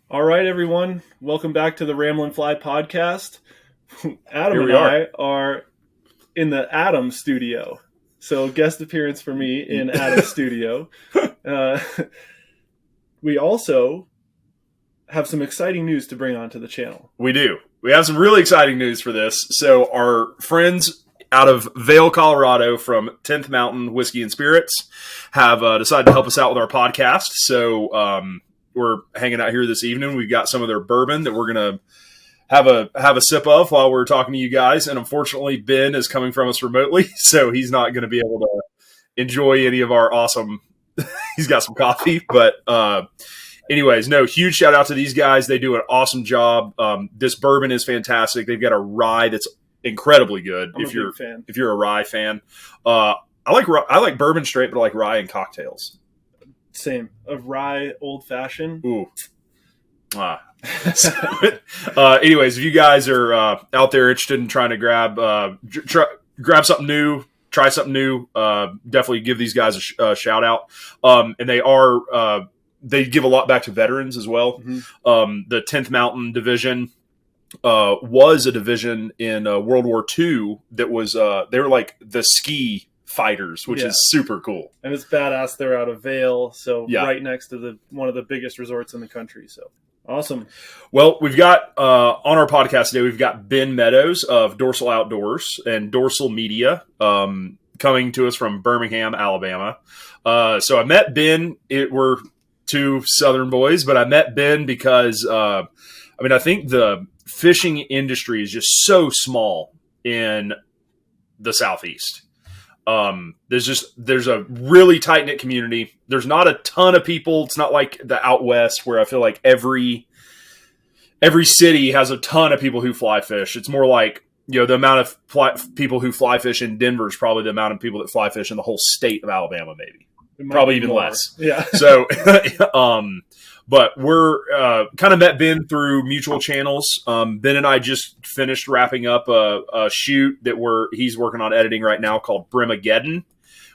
All right, everyone. Welcome back to the Ramblin' Fly podcast. Adam and I are in the Adam studio. So guest appearance for me in Adam's studio. We also have some exciting news to bring onto the channel. We do. We have some really exciting news for this. So our friends out of Vail, Colorado from 10th Mountain Whiskey and Spirits have decided to help us out with our podcast. So we're hanging out here this evening. We've got some of their bourbon that we're going to have a sip of while we're talking to you guys. And unfortunately, Ben is coming from us remotely, so he's not going to be able to enjoy any of our awesome – he's got some coffee. But anyways, no, huge shout out to these guys. They do an awesome job. This bourbon is fantastic. They've got a rye that's incredibly good. If you're a rye fan. I like bourbon straight, but I like rye in cocktails. Same. A rye old fashioned. Ooh. Anyways, if you guys are out there interested in trying to grab something new, try something new, definitely give these guys a shout out. And they give a lot back to veterans as well. Mm-hmm. The 10th Mountain Division was a division in World War II that was they were like the ski fighters, which is super cool. And it's badass. They're out of Vail, so right next to one of the biggest resorts in the country. So awesome. Well, we've got on our podcast today, we've got Ben Meadows of Dorsal Outdoors and Dorsal Media coming to us from Birmingham, Alabama. So I met Ben. We're two Southern boys, but I met Ben because I think the fishing industry is just so small in the Southeast. There's a really tight knit community. There's not a ton of people. It's not like the out west where I feel like every city has a ton of people who fly fish. It's more like, the amount of people who fly fish in Denver is probably the amount of people that fly fish in the whole state of Alabama, maybe. Probably even less. Yeah. So, but we're kind of met Ben through mutual channels. Ben and I just finished wrapping up a shoot that he's working on editing right now called Brimageddon,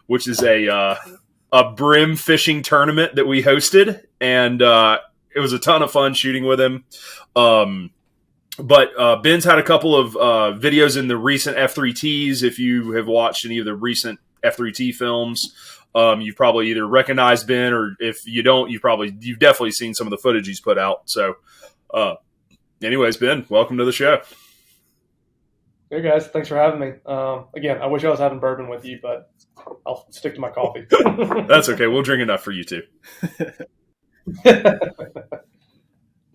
which is a brim fishing tournament that we hosted, and it was a ton of fun shooting with him. But Ben's had a couple of videos in the recent F3Ts. If you have watched any of the recent F3T films, you've probably either recognized Ben, or if you don't, you've definitely seen some of the footage he's put out. So, anyways, Ben, welcome to the show. Hey guys, thanks for having me. Again, I wish I was having bourbon with you, but I'll stick to my coffee. That's okay. We'll drink enough for you too.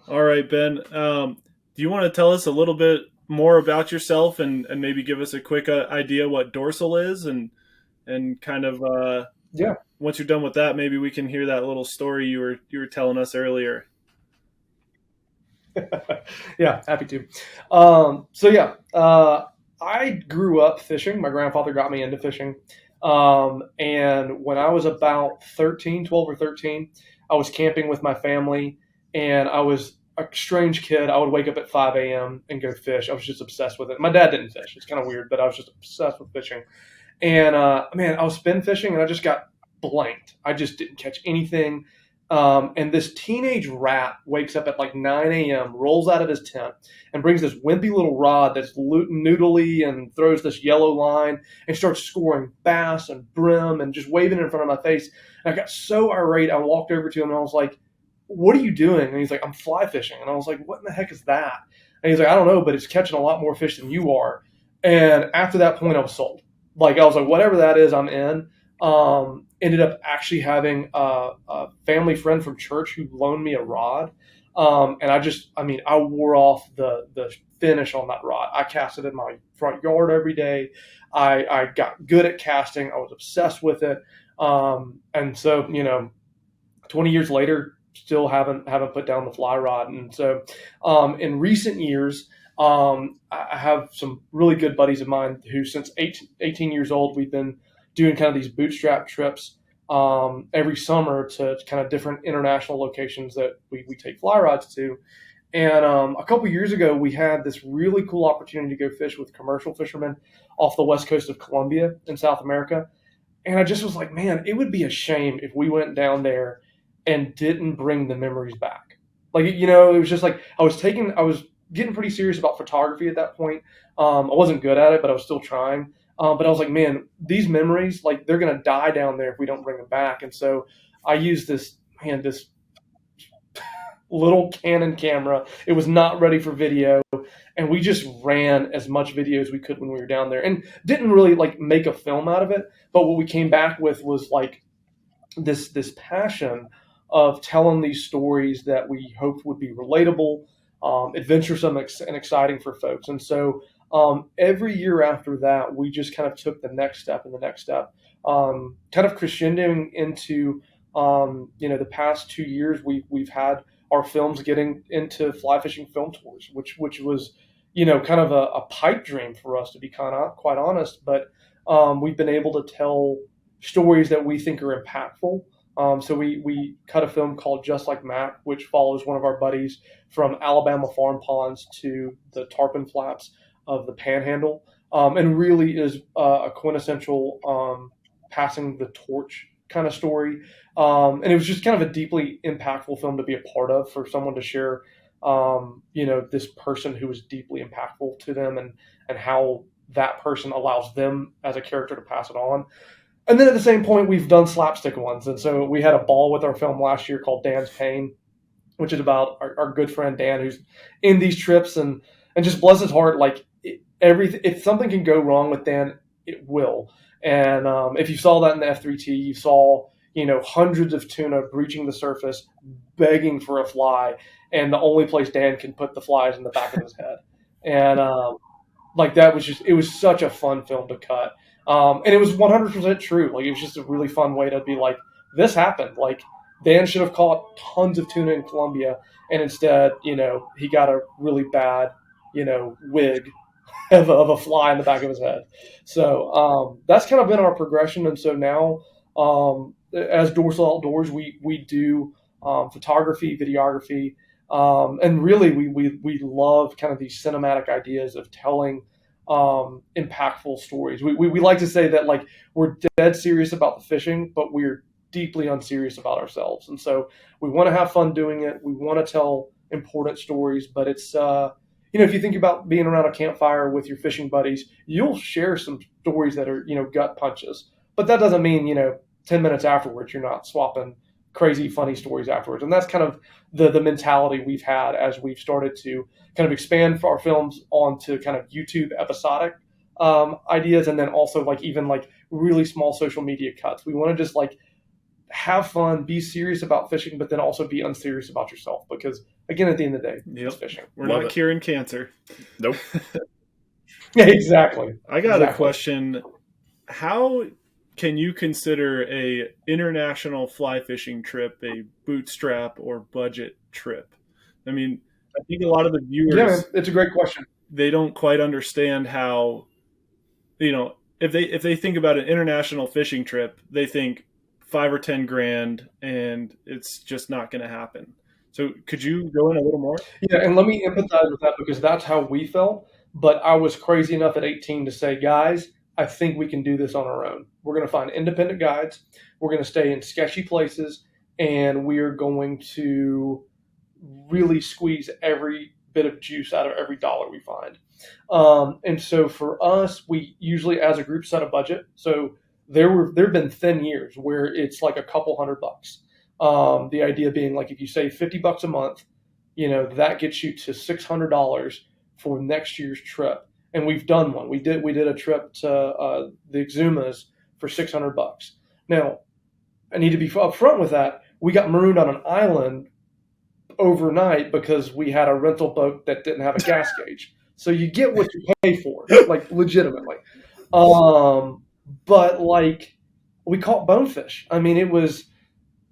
All right, Ben. Do you want to tell us a little bit more about yourself and maybe give us a quick idea what Dorsal is and kind of once you're done with that, maybe we can hear that little story you were telling us earlier. Yeah, happy to. I grew up fishing. My grandfather got me into fishing. And when I was about 12 or 13, I was camping with my family, and I was a strange kid. I would wake up at 5 a.m. and go fish. I was just obsessed with it. My dad didn't fish. It's kind of weird, but I was just obsessed with fishing. And, I was spin fishing, and I just got blanked. I just didn't catch anything. And this teenage rat wakes up at like 9 a.m., rolls out of his tent, and brings this wimpy little rod that's noodly and throws this yellow line and starts scoring bass and brim and just waving it in front of my face. And I got so irate, I walked over to him and I was like, "What are you doing?" And he's like, "I'm fly fishing." And I was like, "What in the heck is that?" And he's like, "I don't know, but it's catching a lot more fish than you are." And after that point, I was sold. Like, I was like, whatever that is, I'm in. Ended up actually having a family friend from church who loaned me a rod. And I wore off the finish on that rod. I cast it in my front yard every day. I got good at casting. I was obsessed with it. And so, 20 years later, still haven't put down the fly rod. And so, in recent years, I have some really good buddies of mine who, since 18 years old, we've been doing kind of these bootstrap trips every summer to kind of different international locations that we take fly rods to. And a couple of years ago, we had this really cool opportunity to go fish with commercial fishermen off the west coast of Colombia in South America. And I just was like, man, it would be a shame if we went down there and didn't bring the memories back. Like, it was just like I was getting pretty serious about photography at that point. I wasn't good at it, but I was still trying. But I was like, man, these memories, like, they're gonna die down there if we don't bring them back. And so I used this little Canon camera. It was not ready for video, and we just ran as much video as we could when we were down there, and didn't really like make a film out of it. But what we came back with was like this passion of telling these stories that we hoped would be relatable, adventuresome, and exciting for folks. And so every year after that, we just kind of took the next step and the next step, kind of crescendoing into the past 2 years. We've had our films getting into fly fishing film tours, which was kind of a pipe dream for us, to be quite honest. But we've been able to tell stories that we think are impactful. So we cut a film called Just Like Mac, which follows one of our buddies from Alabama farm ponds to the tarpon flats of the Panhandle, and really is a quintessential passing the torch kind of story. And it was just kind of a deeply impactful film to be a part of, for someone to share, this person who was deeply impactful to them, and how that person allows them as a character to pass it on. And then at the same point, we've done slapstick ones. And so we had a ball with our film last year called Dan's Pain, which is about our good friend Dan, who's in these trips, and just bless his heart, like, if something can go wrong with Dan, it will. And if you saw that in the F3T, you saw hundreds of tuna breaching the surface, begging for a fly, and the only place Dan can put the fly is in the back of his head. And like, that was it was such a fun film to cut. And it was 100% true. Like, it was just a really fun way to be like, this happened. Like, Dan should have caught tons of tuna in Colombia, and instead, he got a really bad, wig of a fly in the back of his head. So that's kind of been our progression. And so now, as Dorsal Outdoors, we do photography, videography, and really we love kind of these cinematic ideas of telling impactful stories. We like to say that, like, we're dead serious about the fishing, but we're deeply unserious about ourselves. And so we want to have fun doing it. We want to tell important stories, but it's if you think about being around a campfire with your fishing buddies, you'll share some stories that are gut punches, but that doesn't mean 10 minutes afterwards you're not swapping crazy funny stories afterwards. And that's kind of the mentality we've had as we've started to kind of expand our films onto kind of YouTube episodic ideas, and then also like even like really small social media cuts. We want to just like have fun, be serious about fishing, but then also be unserious about yourself, because again, at the end of the day, it's fishing. We're not curing cancer. Nope. Yeah, exactly. I got a question. How can you consider a international fly fishing trip a bootstrap or budget trip? I mean, I think a lot of the viewers, yeah, man, it's a great question. They don't quite understand how, if they think about an international fishing trip, they think $5 or $10 grand, and it's just not going to happen. So could you go in a little more? Yeah, and let me empathize with that, because that's how we felt. But I was crazy enough at 18 to say, guys, I think we can do this on our own. We're going to find independent guides. We're going to stay in sketchy places, and we are going to really squeeze every bit of juice out of every dollar we find. And so for us, we usually, as a group, set a budget. So there have been thin years where it's like a couple $100. The idea being, like, if you save $50 a month, that gets you to $600 for next year's trip. And we've done one. We did a trip to the Exumas for $600. Now, I need to be upfront with that. We got marooned on an island overnight because we had a rental boat that didn't have a gas gauge. So you get what you pay for, like, legitimately. But like, we caught bonefish. I mean, it was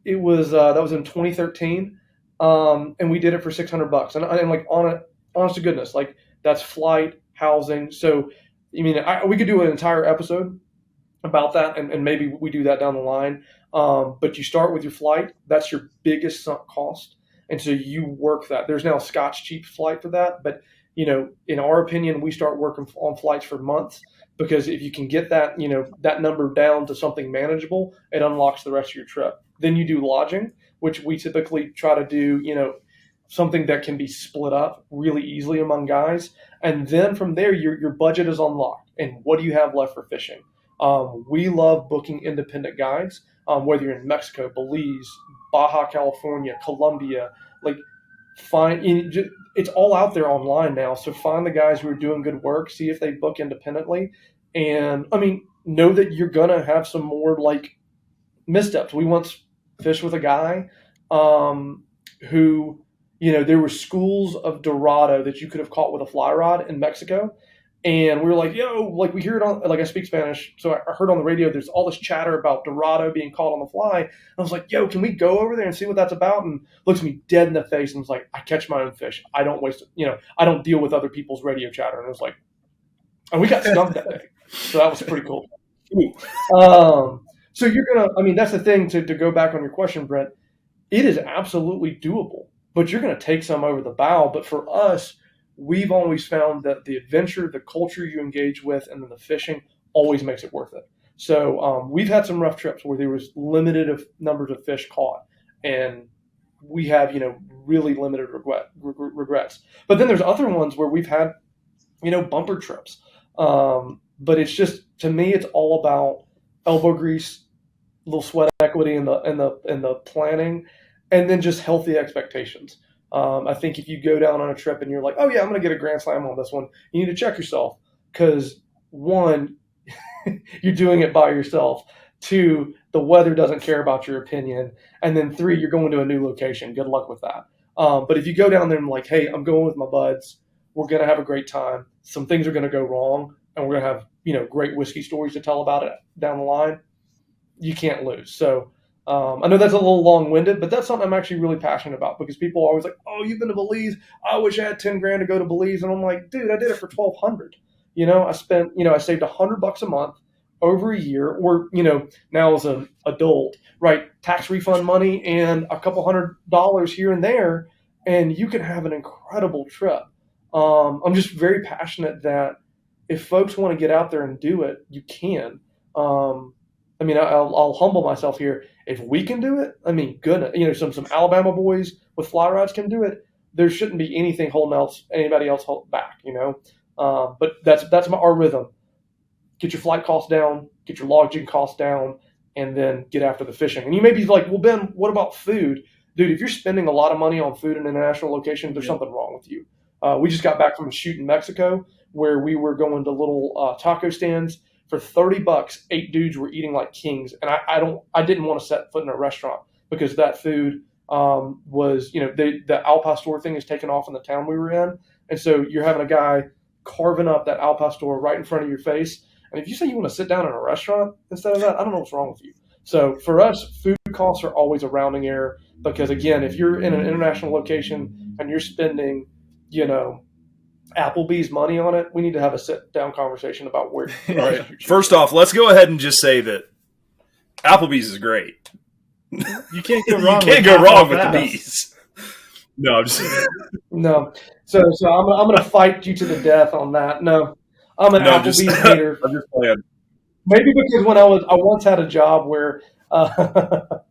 that was in 2013, and we did it for $600. And like, honest to goodness, like, that's flight, housing. So, I mean, we could do an entire episode about that, and maybe we do that down the line. But you start with your flight. That's your biggest sunk cost. And so you work that. There's now a Scotch cheap flight for that, but in our opinion, we start working on flights for months, because if you can get that number down to something manageable, it unlocks the rest of your trip. Then you do lodging, which we typically try to do, something that can be split up really easily among guys. And then from there, your budget is unlocked. And what do you have left for fishing? We love booking independent guides, whether you're in Mexico, Belize, Baja California, Colombia, like it's all out there online now. So find the guys who are doing good work, see if they book independently. And know that you're going to have some more like missteps. We once fished with a guy who, there were schools of Dorado that you could have caught with a fly rod in Mexico. And we were like, yo, like we hear it on, like I speak Spanish. So I heard on the radio, there's all this chatter about Dorado being caught on the fly. And I was like, yo, can we go over there and see what that's about? And looks me dead in the face and was like, I catch my own fish. I don't waste it. I don't deal with other people's radio chatter. And I was like, and we got skunked that day. So that was pretty cool. So you're going to, that's the thing to go back on your question, Brent. It is absolutely doable, but you're going to take some over the bow. But for us, we've always found that the adventure, the culture you engage with, and then the fishing always makes it worth it. So we've had some rough trips where there was limited of numbers of fish caught, and we have, really limited regrets. But then there's other ones where we've had, bumper trips. But it's just, to me, it's all about elbow grease, little sweat equity in the planning, and then just healthy expectations. I think if you go down on a trip and you're like, oh yeah, I'm going to get a grand slam on this one, you need to check yourself, because one, you're doing it by yourself. Two, the weather doesn't care about your opinion. And then three, you're going to a new location. Good luck with that. But if you go down there and like, hey, I'm going with my buds, we're going to have a great time. Some things are going to go wrong, and we're going to have, great whiskey stories to tell about it down the line. You can't lose. So I know that's a little long-winded, but that's something I'm actually really passionate about, because people are always like, oh, you've been to Belize. I wish I had 10 grand to go to Belize. And I'm like, dude, I did it for 1,200. I spent, I saved $100 a month over a year, or, now as an adult, right? Tax refund money and a couple $100 here and there, and you can have an incredible trip. I'm just very passionate that if folks want to get out there and do it, you can. I'll humble myself here. If we can do it, goodness, some Alabama boys with fly rods can do it. There shouldn't be anything holding anybody else back, But that's our rhythm. Get your flight costs down, get your lodging costs down, and then get after the fishing. And you may be like, well, Ben, what about food? Dude, if you're spending a lot of money on food in an international location, there's something wrong with you. We just got back from a shoot in Mexico where we were going to little taco stands. For $30, 8 dudes were eating like kings, and I didn't want to set foot in a restaurant, because that food was, the al pastor thing is taken off in the town we were in, and so you're having a guy carving up that al pastor right in front of your face, and if you say you want to sit down in a restaurant instead of that, I don't know what's wrong with you. So for us, food costs are always a rounding error, because again, if you're in an international location and you're spending, Applebee's money on it, we need to have a sit-down conversation about where. Right. First off, let's go ahead and just say that Applebee's is great. You can't go wrong. You can't go wrong with the bees. No, I'm just no. So I'm going to fight you to the death on that. No, I'm an Applebee's hater. I'm just playing. Maybe because I once had a job where there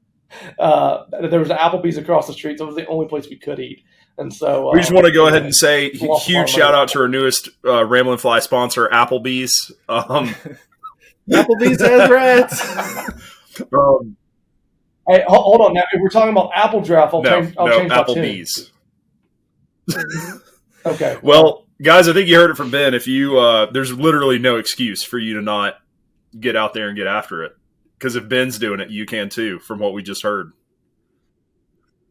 was an Applebee's across the street, so it was the only place we could eat. And so we just want to go ahead and say huge shout out to our newest Ramblin' Fly sponsor, Applebee's. Applebee's has rats. Hey, hold on. Now, if we're talking about apple draft, I'll change Applebee's. Okay. Well, guys, I think you heard it from Ben. If you, there's literally no excuse for you to not get out there and get after it. Because if Ben's doing it, you can too, from what we just heard.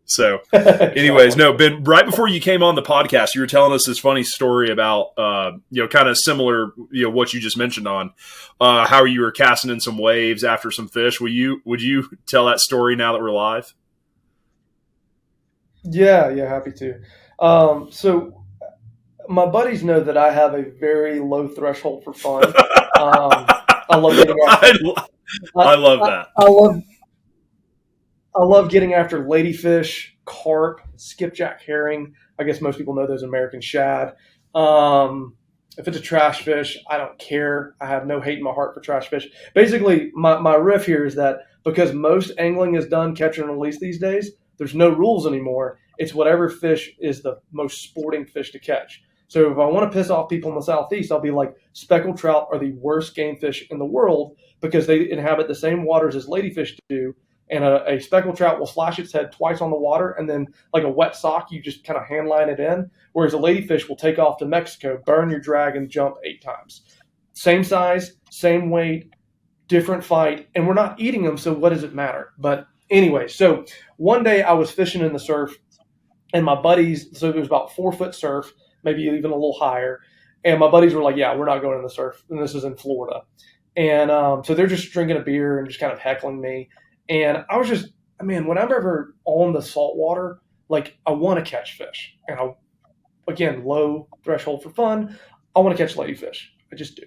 So, anyways, no, Ben, right before you came on the podcast, you were telling us this funny story about, kind of similar, what you just mentioned on how you were casting in some waves after some fish. Would you tell that story now that we're live? Yeah, happy to. So my buddies know that I have a very low threshold for fun. I love getting after. I love that. I love getting after ladyfish, carp, skipjack herring. I guess most people know those American shad. If it's a trash fish, I don't care. I have no hate in my heart for trash fish. Basically, my riff here is that because most angling is done catch and release these days, there's no rules anymore. It's whatever fish is the most sporting fish to catch. So if I want to piss off people in the Southeast, I'll be like, speckled trout are the worst game fish in the world because they inhabit the same waters as ladyfish do. And a speckled trout will slash its head twice on the water, and then like a wet sock, you just kind of hand line it in. Whereas a ladyfish will take off to Mexico, burn your drag, and jump 8 times. Same size, same weight, different fight, and we're not eating them, so what does it matter? But anyway, so one day I was fishing in the surf, and my buddies, so there was about 4-foot surf, maybe even a little higher, and my buddies were like, yeah, we're not going in the surf, and this is in Florida. And so they're just drinking a beer and just kind of heckling me. And I was just, man, when I'm ever on the salt water, like I want to catch fish. And again, low threshold for fun. I want to catch ladyfish. I just do.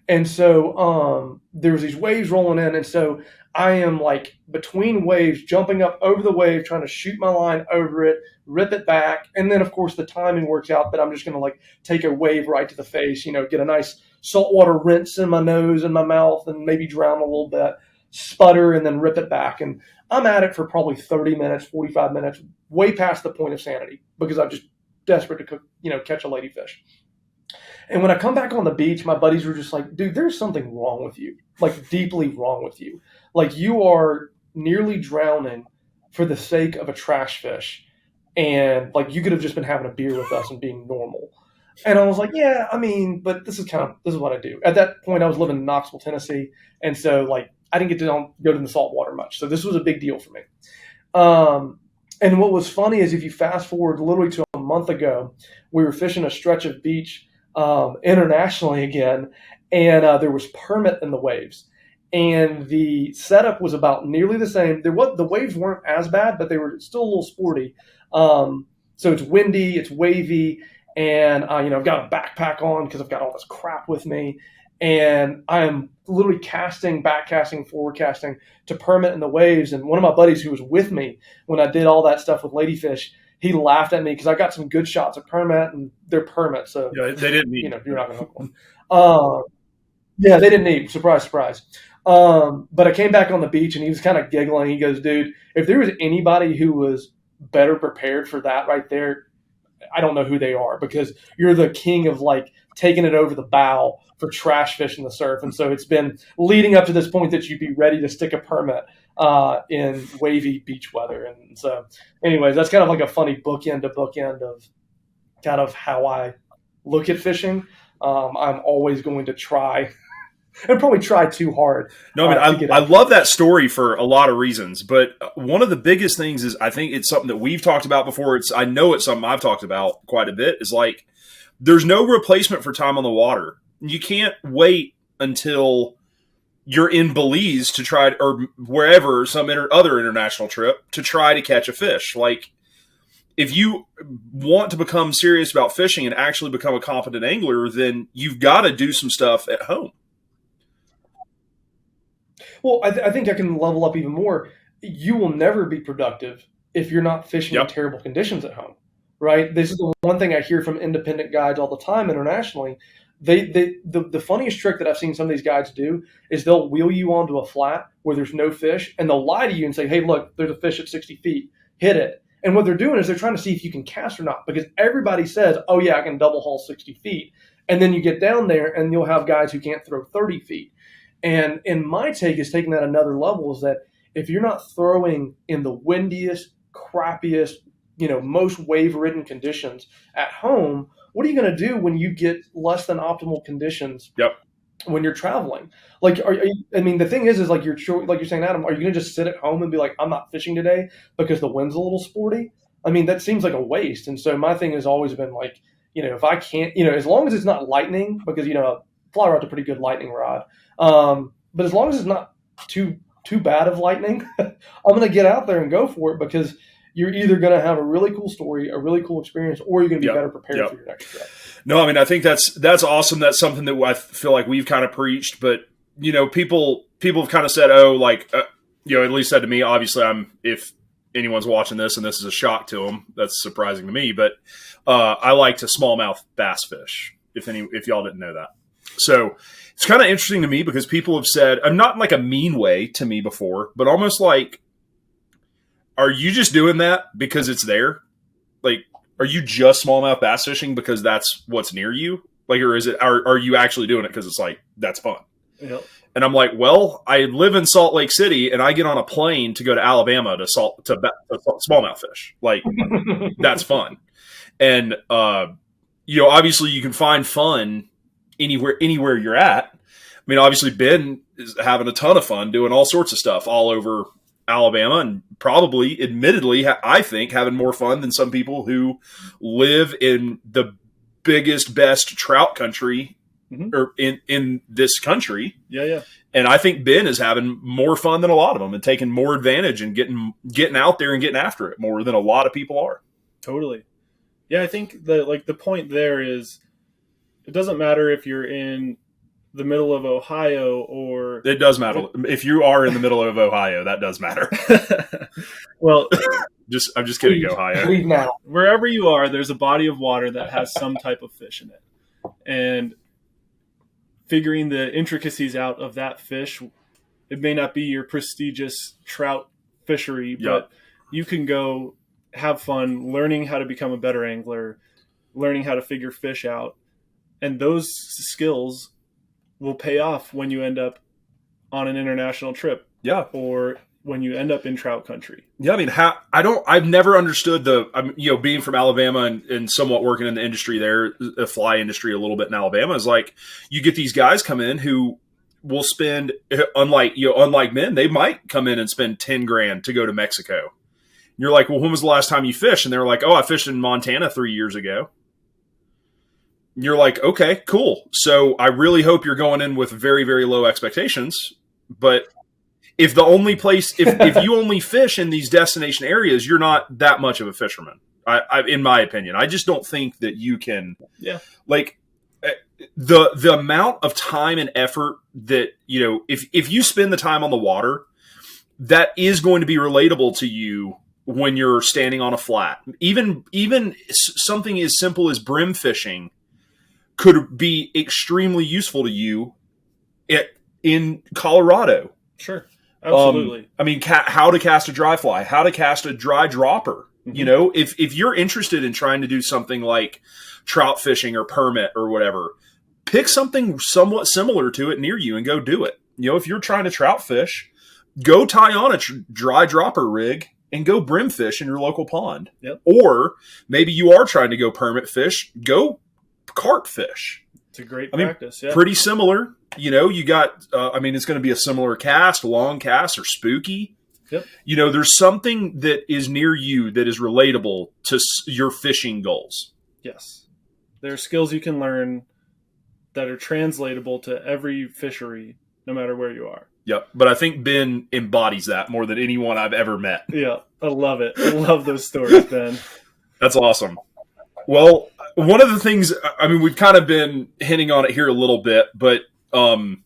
And so there was these waves rolling in. And so I am like between waves, jumping up over the wave, trying to shoot my line over it, rip it back. And then, of course, the timing works out that I'm just going to like take a wave right to the face, get a nice saltwater rinse in my nose and my mouth and maybe drown a little bit, sputter, and then rip it back. And I'm at it for probably 30 minutes, 45 minutes, way past the point of sanity because I'm just desperate to catch a ladyfish. And when I come back on the beach, my buddies were just like, dude, there's something wrong with you, like deeply wrong with you. Like you are nearly drowning for the sake of a trash fish. And like you could have just been having a beer with us and being normal. And I was like, yeah, but this is what I do. At that point, I was living in Knoxville, Tennessee. And so like, I didn't get to go to the saltwater much. So this was a big deal for me. And what was funny is if you fast forward literally to a month ago, we were fishing a stretch of beach internationally again. And there was permit in the waves. And the setup was about nearly the same. The waves weren't as bad, but they were still a little sporty. So it's windy, it's wavy. And, I've got a backpack on because I've got all this crap with me. And I am literally back casting, forward casting to permit in the waves. And one of my buddies who was with me when I did all that stuff with ladyfish, he laughed at me because I got some good shots of permit and they're permit. So yeah, they didn't need. You're not going to hook one. Yeah, they didn't need. Surprise, surprise. But I came back on the beach and he was kind of giggling. He goes, dude, if there was anybody who was better prepared for that right there, I don't know who they are because you're the king of like taking it over the bow for trash fish in the surf. And so it's been leading up to this point that you'd be ready to stick a permit in wavy beach weather. And so anyways, that's kind of like a funny bookend of kind of how I look at fishing. I'm always going to try and probably try too hard. No, I love that story for a lot of reasons, but one of the biggest things is I think it's something that we've talked about before. I know it's something I've talked about quite a bit is like, there's no replacement for time on the water. You can't wait until you're in Belize to try or wherever, some other international trip to try to catch a fish. Like if you want to become serious about fishing and actually become a competent angler, then you've got to do some stuff at home. Well, I think I can level up even more. You will never be productive if you're not fishing in terrible conditions at home, right? This is the one thing I hear from independent guides all the time internationally. The funniest trick that I've seen some of these guides do is they'll wheel you onto a flat where there's no fish, and they'll lie to you and say, hey, look, there's a fish at 60 feet. Hit it. And what they're doing is they're trying to see if you can cast or not because everybody says, oh, yeah, I can double haul 60 feet. And then you get down there, and you'll have guys who can't throw 30 feet. And in my take is taking that another level is that if you're not throwing in the windiest, crappiest, most wave-ridden conditions at home, what are you going to do when you get less than optimal conditions when you're traveling? Like, the thing is like you're saying, Adam, are you going to just sit at home and be like, I'm not fishing today because the wind's a little sporty? That seems like a waste. And so my thing has always been like, if I can't, as long as it's not lightning, because, fly rod's a pretty good lightning rod. But as long as it's not too bad of lightning, I'm going to get out there and go for it because you're either going to have a really cool story, a really cool experience, or you're going to be better prepared for your next trip. No, I think that's awesome. That's something that I feel like we've kind of preached, but people have kind of said, oh, like, at least said to me, obviously if anyone's watching this and this is a shock to them, that's surprising to me. But I like to smallmouth bass fish. If y'all didn't know that, so it's kind of interesting to me because people have said, I'm not in like a mean way to me before, but almost like, are you just doing that because it's there? Like, are you just smallmouth bass fishing because that's what's near you? Like, or is it? Are you actually doing it because it's like that's fun? Yep. And I'm like, well, I live in Salt Lake City, and I get on a plane to go to Alabama to smallmouth fish. Like, that's fun. And obviously, you can find fun anywhere you're at. I mean, obviously, Ben is having a ton of fun doing all sorts of stuff all over Alabama, and probably, admittedly, I think having more fun than some people who live in the biggest, best trout country or in this country. Yeah. And I think Ben is having more fun than a lot of them and taking more advantage and getting out there and getting after it more than a lot of people are. Totally. Yeah, I think the point there is it doesn't matter if you're in the middle of Ohio or... It does matter. If you are in the middle of Ohio, that does matter. Well, I'm just kidding, Ohio. Wherever you are, there's a body of water that has some type of fish in it. And figuring the intricacies out of that fish, it may not be your prestigious trout fishery, but you can go have fun learning how to become a better angler, learning how to figure fish out. And those skills will pay off when you end up on an international trip. Yeah. Or when you end up in trout country. Yeah. I mean, I've never understood being from Alabama and somewhat working in the industry there, the fly industry a little bit in Alabama, is like, you get these guys come in who will spend, unlike men, they might come in and spend 10 grand to go to Mexico. And you're like, well, when was the last time you fished? And they're like, oh, I fished in Montana 3 years ago. You're like, okay, cool. So I really hope you're going in with very, very low expectations. But if the only place, if you only fish in these destination areas, you're not that much of a fisherman. In my opinion, I just don't think that you can. Yeah. Like the amount of time and effort that if you spend the time on the water, that is going to be relatable to you when you're standing on a flat. Even something as simple as brim fishing could be extremely useful to you in Colorado. Sure. Absolutely. I mean, how to cast a dry fly, how to cast a dry dropper. Mm-hmm. If you're interested in trying to do something like trout fishing or permit or whatever, pick something somewhat similar to it near you and go do it. If you're trying to trout fish, go tie on a dry dropper rig and go brim fish in your local pond. Yep. Or maybe you are trying to go permit fish, go carp fish. It's a great practice. Yeah. Pretty similar. You got, it's going to be a similar cast, long cast, or spooky. Yep. There's something that is near you that is relatable to your fishing goals. Yes. There are skills you can learn that are translatable to every fishery, no matter where you are. Yep. But I think Ben embodies that more than anyone I've ever met. Yeah. I love it. I love those stories, Ben. That's awesome. Well, one of the things, we've kind of been hinting on it here a little bit, but one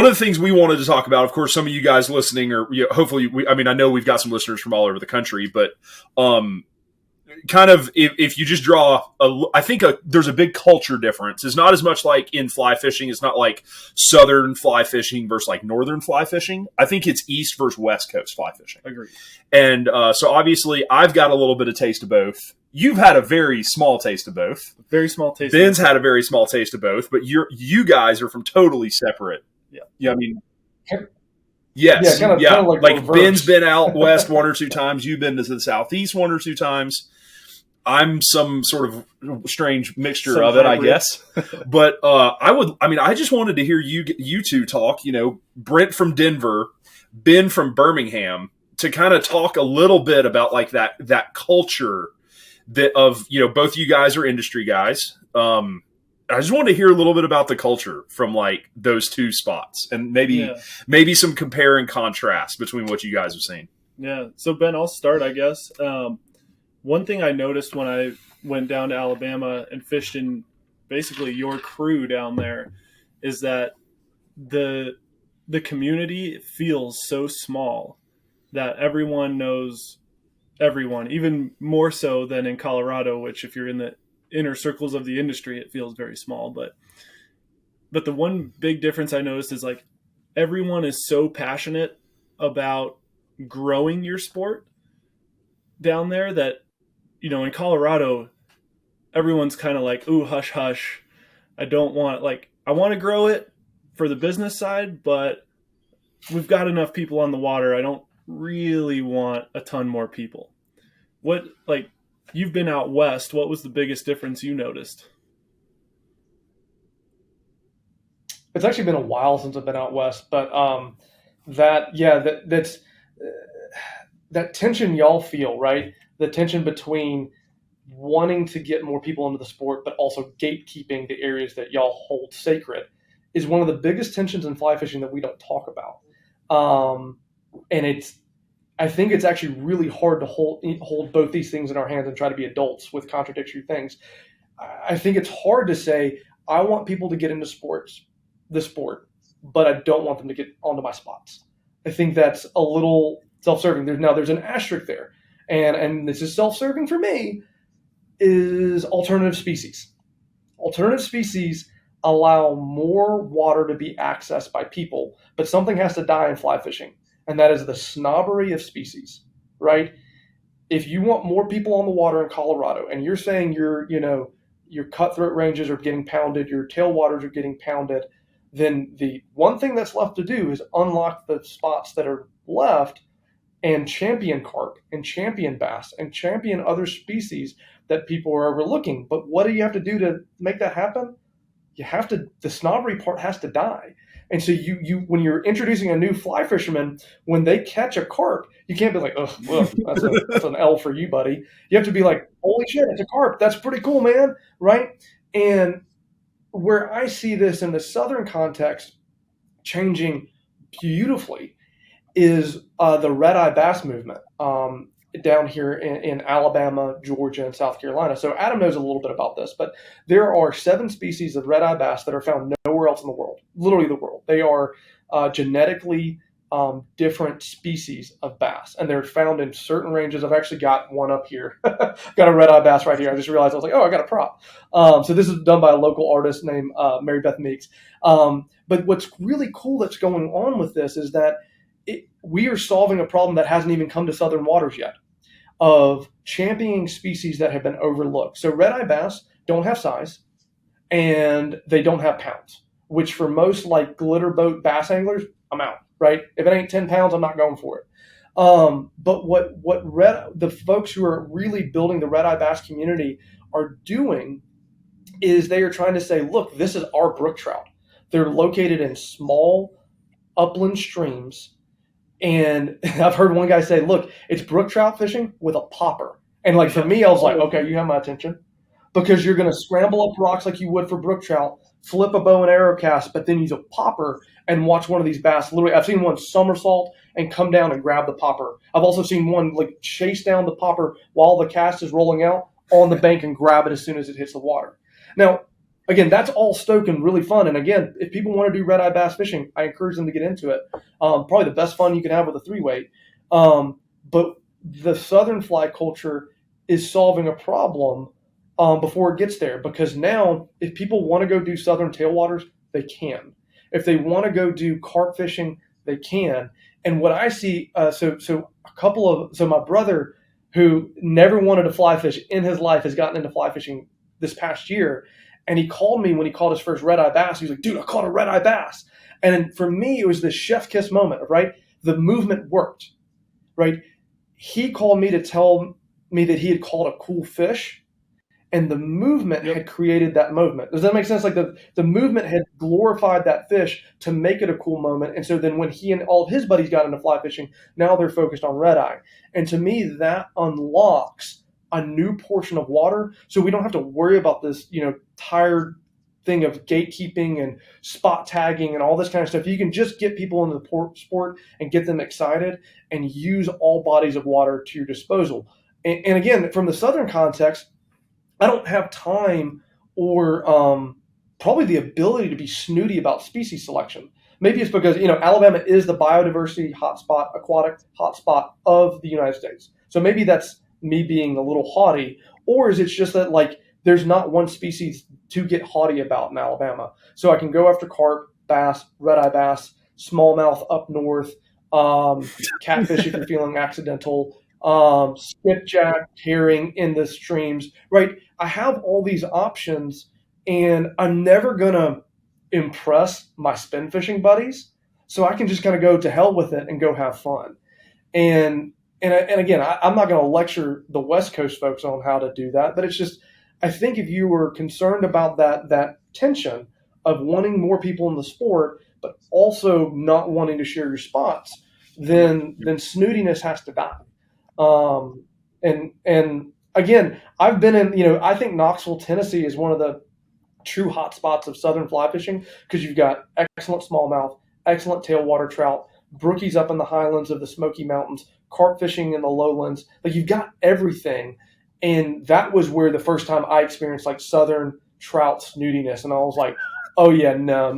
of the things we wanted to talk about, of course, some of you guys listening, or hopefully, I know we've got some listeners from all over the country, but kind of if you just draw, I think there's a big culture difference. It's not as much like in fly fishing. It's not like southern fly fishing versus like northern fly fishing. I think it's east versus west coast fly fishing. Agreed. And so obviously I've got a little bit of taste of both. You've had a very small taste of both. Very small taste. Ben's had a very small taste of both, but you guys are from totally separate. Yeah. Yeah. Yes. Kind of like Ben's been out west one or two times. You've been to the southeast one or two times. I'm some sort of strange mixture of it, I guess. But I just wanted to hear you two talk. Brent from Denver, Ben from Birmingham, to kind of talk a little bit about like that culture that of both you guys are industry guys. I just wanted to hear a little bit about the culture from like those two spots, and maybe some compare and contrast between what you guys have seen. Yeah. So Ben, I'll start, I guess. One thing I noticed when I went down to Alabama and fished in basically your crew down there is that the community feels so small. that everyone knows everyone, even more so than in Colorado, which if you're in the inner circles of the industry, it feels very small. But the one big difference I noticed is like everyone is so passionate about growing your sport down there that, in Colorado, everyone's kind of like, ooh, hush, hush. I don't want, like, I want to grow it for the business side, but we've got enough people on the water. I don't really want a ton more people. What, like, you've been out west. What was the biggest difference you noticed? It's actually been a while since I've been out west, but that's that tension y'all feel, right? The tension between wanting to get more people into the sport, but also gatekeeping the areas that y'all hold sacred is one of the biggest tensions in fly fishing that we don't talk about. And I think it's actually really hard to hold both these things in our hands and try to be adults with contradictory things. I think it's hard to say, I want people to get into the sport, but I don't want them to get onto my spots. I think that's a little self-serving. There's an asterisk there. And this is self-serving for me, is alternative species. Alternative species allow more water to be accessed by people, but something has to die in fly fishing, and that is the snobbery of species, right? If you want more people on the water in Colorado, and you're saying your cutthroat ranges are getting pounded, your tailwaters are getting pounded, then the one thing that's left to do is unlock the spots that are left and champion carp and champion bass and champion other species that people are overlooking. But what do you have to do to make that happen? The snobbery part has to die. And so you when you're introducing a new fly fisherman, when they catch a carp, you can't be like, oh, well, that's an L for you, buddy. You have to be like, holy shit, it's a carp. That's pretty cool, man. Right? And where I see this in the southern context changing beautifully is the red-eye bass movement down here in Alabama, Georgia, and South Carolina. So Adam knows a little bit about this, but there are 7 species of red-eye bass that are found nowhere else in the world, literally the world. They are genetically different species of bass, and they're found in certain ranges. I've actually got one up here. Got a red-eye bass right here. I just realized, I was like, oh, I got a prop. So this is done by a local artist named Mary Beth Meeks. But what's really cool that's going on with this is that we are solving a problem that hasn't even come to southern waters yet, of championing species that have been overlooked. So red-eye bass don't have size, and they don't have pounds, which for most like glitter boat bass anglers, I'm out, right? If it ain't 10 pounds, I'm not going for it. But what the folks who are really building the red-eye bass community are doing is they are trying to say, look, this is our brook trout. They're located in small upland streams. And I've heard one guy say, look, it's brook trout fishing with a popper. And like for me, I was like, okay, you have my attention, because you're going to scramble up rocks like you would for brook trout, flip a bow and arrow cast, but then use a popper and watch one of these bass. Literally, I've seen one somersault and come down and grab the popper. I've also seen one like chase down the popper while the cast is rolling out on the bank and grab it as soon as it hits the water. Now, again, that's all stoked and really fun. And again, if people want to do red-eye bass fishing, I encourage them to get into it. Probably the best fun you can have with a 3-weight. But the southern fly culture is solving a problem before it gets there, because now if people want to go do southern tailwaters, they can. If they want to go do carp fishing, they can. And what I see, so my brother, who never wanted to fly fish in his life, has gotten into fly fishing this past year. And he called me when he caught his first red-eye bass. He was like, dude, I caught a red-eye bass. And for me, it was this chef kiss moment, right? The movement worked, right? He called me to tell me that he had caught a cool fish, and the movement had created that movement. Does that make sense? Like the movement had glorified that fish to make it a cool moment. And so then when he and all of his buddies got into fly fishing, now they're focused on red-eye. And to me, that unlocks a new portion of water, so we don't have to worry about this, tired thing of gatekeeping and spot tagging and all this kind of stuff. You can just get people into the sport and get them excited and use all bodies of water to your disposal. And again, from the southern context, I don't have time or probably the ability to be snooty about species selection, Maybe it's because, Alabama is the biodiversity hotspot, aquatic hotspot of the United States. So maybe that's me being a little haughty, or is it just that like there's not one species to get haughty about in Alabama? So I can go after carp, bass, red-eye bass, smallmouth up north, catfish if you're feeling accidental, skipjack, herring in the streams, right? I have all these options, and I'm never gonna impress my spin fishing buddies, so I can just kind of go to hell with it and go have fun. And again, I'm not going to lecture the West Coast folks on how to do that, but it's just, I think if you were concerned about that tension of wanting more people in the sport, but also not wanting to share your spots, then snootiness has to die. And again, I've been in, I think Knoxville, Tennessee is one of the true hot spots of southern fly fishing, because you've got excellent smallmouth, excellent tailwater trout, brookies up in the highlands of the Smoky Mountains, carp fishing in the lowlands. Like, you've got everything. And that was where the first time I experienced like southern trout snootiness, and I was like, oh yeah, no. I'm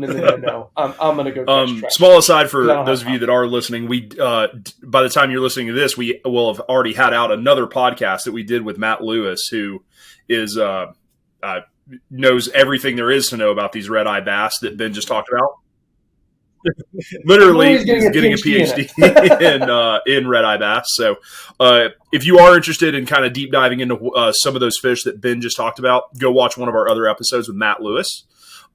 gonna go catch trout. Small aside for those of you that are listening, we by the time you're listening to this, we will have already had out another podcast that we did with Matt Lewis, who is knows everything there is to know about these red-eye bass that Ben just talked about. Literally, he's getting a PhD in red-eye bass. So if you are interested in kind of deep diving into some of those fish that Ben just talked about, go watch one of our other episodes with Matt Lewis.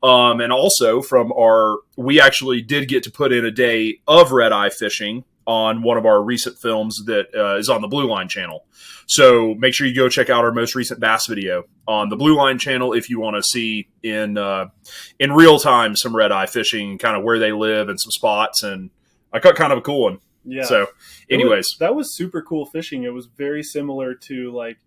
And also we actually did get to put in a day of red-eye fishing on one of our recent films that is on the Blue Line channel. So make sure you go check out our most recent bass video on the Blue Line channel if you want to see in real time some red-eye fishing, kind of where they live and some spots. And I caught kind of a cool one. Yeah. So anyways. That was super cool fishing. It was very similar to like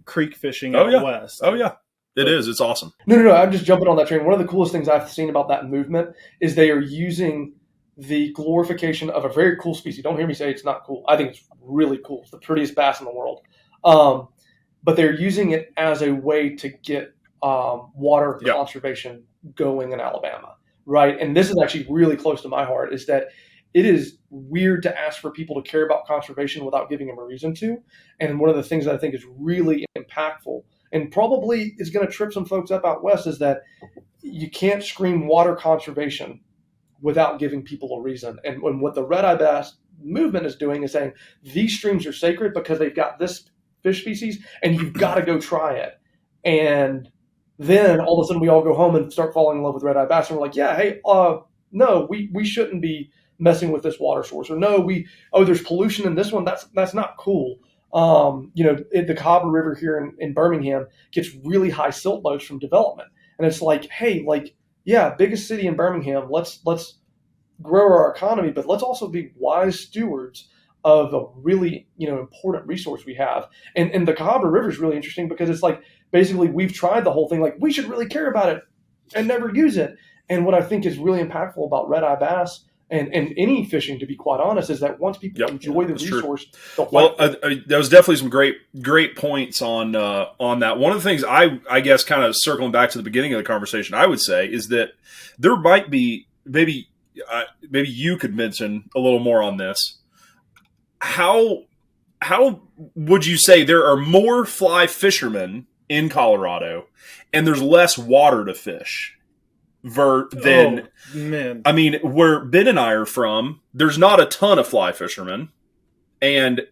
creek fishing out west. Oh, yeah. It is. It's awesome. No. I'm just jumping on that train. One of the coolest things I've seen about that movement is they are using the glorification of a very cool species. Don't hear me say it's not cool. I think it's really cool. It's the prettiest bass in the world. But they're using it as a way to get water conservation going in Alabama, right? And this is actually really close to my heart, is that it is weird to ask for people to care about conservation without giving them a reason to. And one of the things that I think is really impactful and probably is going to trip some folks up out west is that you can't scream water conservation without giving people a reason. And what the red-eye bass movement is doing is saying these streams are sacred because they've got this fish species and you've got to go try it. And then all of a sudden we all go home and start falling in love with red-eye bass, and we're like, yeah, hey, no, we shouldn't be messing with this water source, or no, there's pollution in this one. That's not cool. The Cahaba River here in Birmingham gets really high silt loads from development. And it's like, hey, like, yeah, biggest city in Birmingham, let's grow our economy, but let's also be wise stewards of a really, important resource we have. And the Cahaba River is really interesting because it's like, basically we've tried the whole thing, like we should really care about it and never use it. And what I think is really impactful about red-eye bass and any fishing, to be quite honest, is that once people enjoy the resource, they'll fight. There was definitely some great points on that. One of the things I guess kind of circling back to the beginning of the conversation, I would say is that there might be maybe you could mention a little more on this. How would you say there are more fly fishermen in Colorado and there's less water to fish? I mean, where Ben and I are from, there's not a ton of fly fishermen, and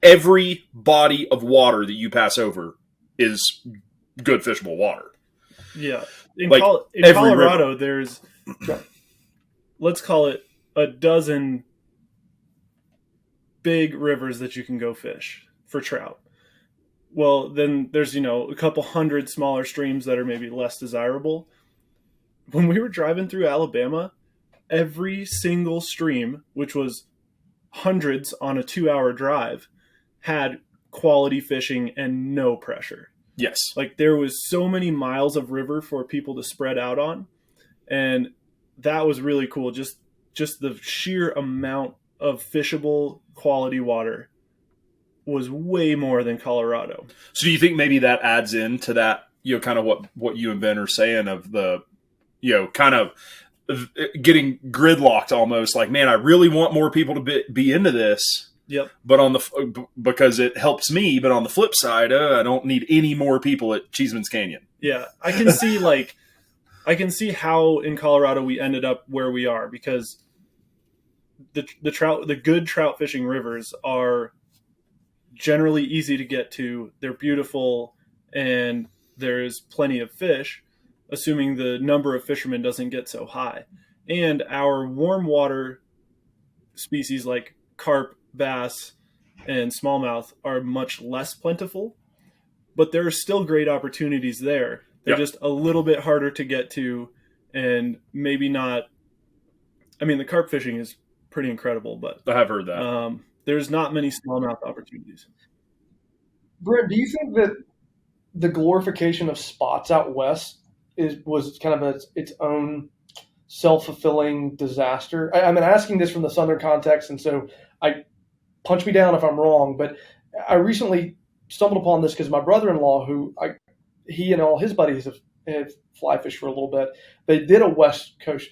every body of water that you pass over is good fishable water. Yeah. In Colorado, there's, let's call it a dozen big rivers that you can go fish for trout. Well, then there's, a couple hundred smaller streams that are maybe less desirable. When we were driving through Alabama, every single stream, which was hundreds on a 2-hour drive, had quality fishing and no pressure. Yes. Like, there was so many miles of river for people to spread out on. And that was really cool. Just the sheer amount of fishable quality water was way more than Colorado. So do you think maybe that adds into that, kind of what you and Ben are saying of the, kind of getting gridlocked almost. Like, man, I really want more people to be into this. Yep. But because it helps me, but on the flip side, I don't need any more people at Cheeseman's Canyon. Yeah, I can see how in Colorado we ended up where we are, because the good trout fishing rivers are generally easy to get to. They're beautiful, and there's plenty of fish, assuming the number of fishermen doesn't get so high. And our warm water species like carp, bass, and smallmouth are much less plentiful, but there are still great opportunities there. They're just a little bit harder to get to, and maybe not. I mean, the carp fishing is pretty incredible, but I have heard that. There's not many smallmouth opportunities. Brent, do you think that the glorification of spots out west was kind of its own self-fulfilling disaster? I'm asking this from the Southern context, and so punch me down if I'm wrong, but I recently stumbled upon this because my brother-in-law, he and all his buddies have fly fished for a little bit. They did a West Coast.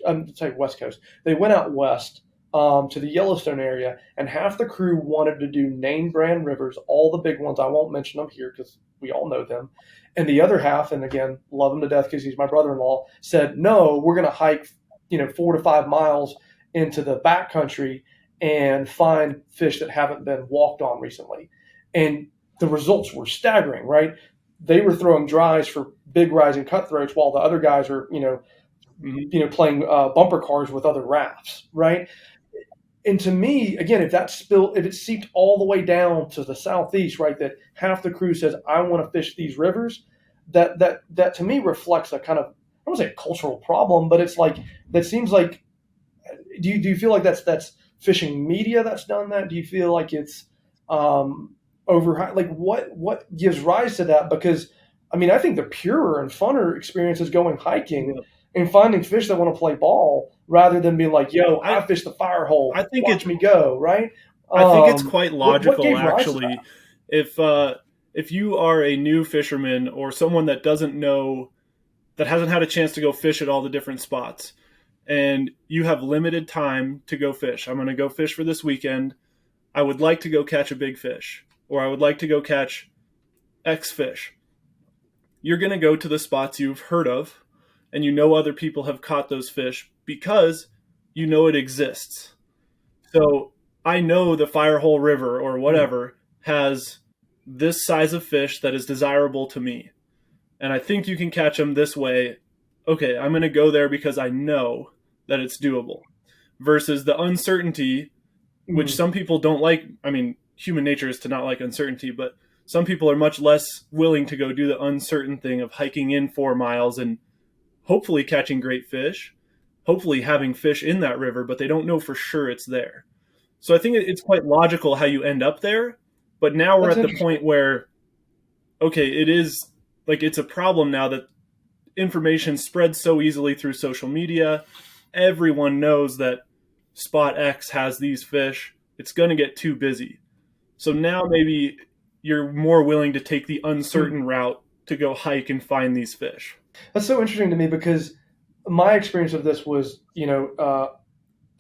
They went out west to the Yellowstone area, and half the crew wanted to do name brand rivers, all the big ones. I won't mention them here because we all know them. And the other half, and again, love him to death because he's my brother-in-law, said, no, we're going to hike 4 to 5 miles into the backcountry and find fish that haven't been walked on recently. And the results were staggering, right? They were throwing dries for big rising cutthroats while the other guys are, playing bumper cars with other rafts, right? And to me, again, if it seeped all the way down to the southeast, right, that half the crew says, I want to fish these rivers, that to me reflects a kind of, I don't want to say a cultural problem, but it's like, that seems like, do you feel like that's fishing media that's done that? Do you feel like it's over, like what gives rise to that? Because I mean, I think the purer and funner experience is going hiking and finding fish that want to play ball rather than being like, yo, I fished the fire hole. I think watch me go, right? I think it's quite logical, what actually. If you are a new fisherman or someone that doesn't know, that hasn't had a chance to go fish at all the different spots, and you have limited time to go fish. I'm going to go fish for this weekend. I would like to go catch a big fish, or I would like to go catch X fish. You're going to go to the spots you've heard of, and you know other people have caught those fish because you know it exists. So I know the Firehole River or whatever has this size of fish that is desirable to me, and I think you can catch them this way. Okay, I'm going to go there because I know that it's doable, versus the uncertainty, which some people don't like. I mean, human nature is to not like uncertainty, but some people are much less willing to go do the uncertain thing of hiking in 4 miles and hopefully catching great fish, hopefully having fish in that river, but they don't know for sure it's there. So I think it's quite logical how you end up there, but now we're at the point where, okay, it is like, it's a problem now that information spreads so easily through social media. Everyone knows that spot X has these fish. It's going to get too busy. So now maybe you're more willing to take the uncertain route to go hike and find these fish. That's so interesting to me because my experience of this was,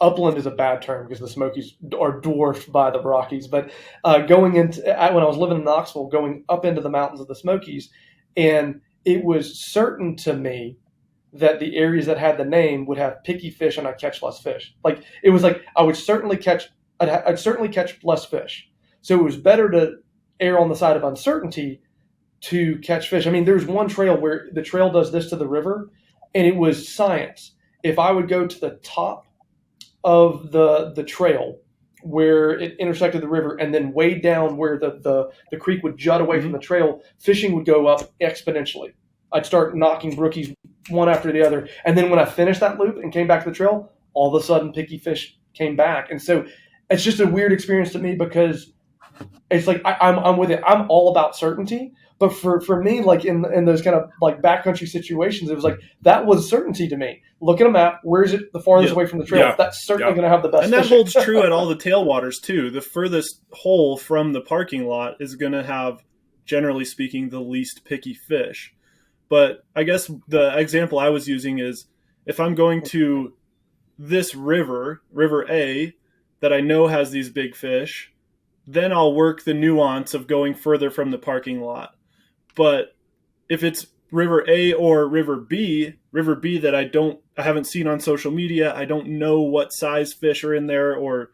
upland is a bad term because the Smokies are dwarfed by the Rockies. But going into, when I was living in Knoxville, going up into the mountains of the Smokies, and it was certain to me that the areas that had the name would have picky fish and I'd catch less fish. Like, it was like I would certainly catch, I'd certainly catch less fish. So it was better to err on the side of uncertainty to catch fish. I mean, there's one trail where the trail does this to the river, and it was science. If I would go to the top of the trail where it intersected the river and then way down where the creek would jut away from the trail, fishing would go up exponentially. I'd start knocking brookies one after the other. And then when I finished that loop and came back to the trail, all of a sudden picky fish came back. And so it's just a weird experience to me because it's like I'm with it. I'm all about certainty. But for me, like in those kind of like backcountry situations, it was like that was certainty to me. Look at a map. Where is it the farthest away from the trail? That's certainly going to have the best. And that fishing. holds true at all the tailwaters too. The furthest hole from the parking lot is going to have, generally speaking, the least picky fish. But I guess the example I was using is if I'm going to this river A, that I know has these big fish, then I'll work the nuance of going further from the parking lot. But if it's river A or river B that I haven't seen on social media, I don't know what size fish are in there, or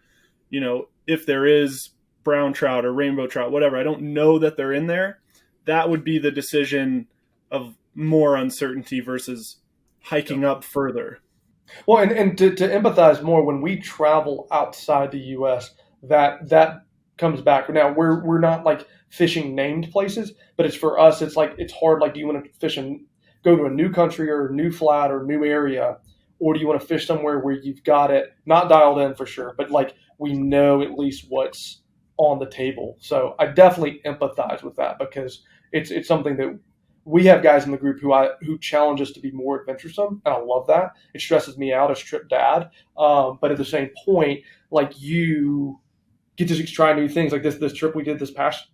if there is brown trout or rainbow trout, whatever. I don't know that they're in there. That would be the decision of more uncertainty versus hiking up further. Well, and to empathize more, when we travel outside the U.S., that comes back. Now we're not like fishing named places, but it's for us. It's like it's hard. Like, do you want to fish and go to a new country or a new flat or new area, or do you want to fish somewhere where you've got it not dialed in for sure, but like we know at least what's on the table? So I definitely empathize with that, because it's something that we have guys in the group who challenge us to be more adventuresome, and I love that. It stresses me out as trip dad, but at the same point, like, you get to try new things. Like this trip we did this past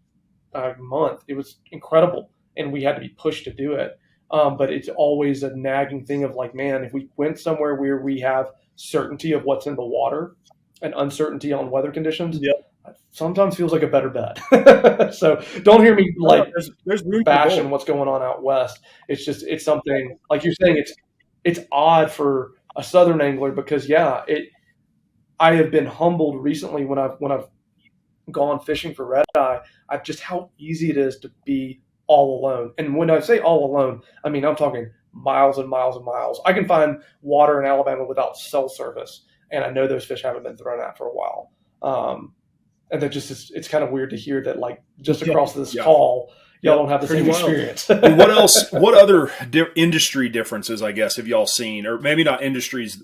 month, it was incredible, and we had to be pushed to do it. But it's always a nagging thing of like, man, if we went somewhere where we have certainty of what's in the water and uncertainty on weather conditions, Yep. Sometimes feels like a better bet. So don't hear me like there's room bashing what's going on out west. It's something like you're saying. It's odd for a southern angler, because I have been humbled recently when I've gone fishing for red eye. I've just how easy it is to be all alone. And when I say all alone, I mean I'm talking miles and miles and miles. I can find water in Alabama without cell service, and I know those fish haven't been thrown out for a while. And that just it's kind of weird to hear that, like, just across this call, y'all don't have the same experience. What else? What other industry differences, I guess, have y'all seen? Or maybe not industries,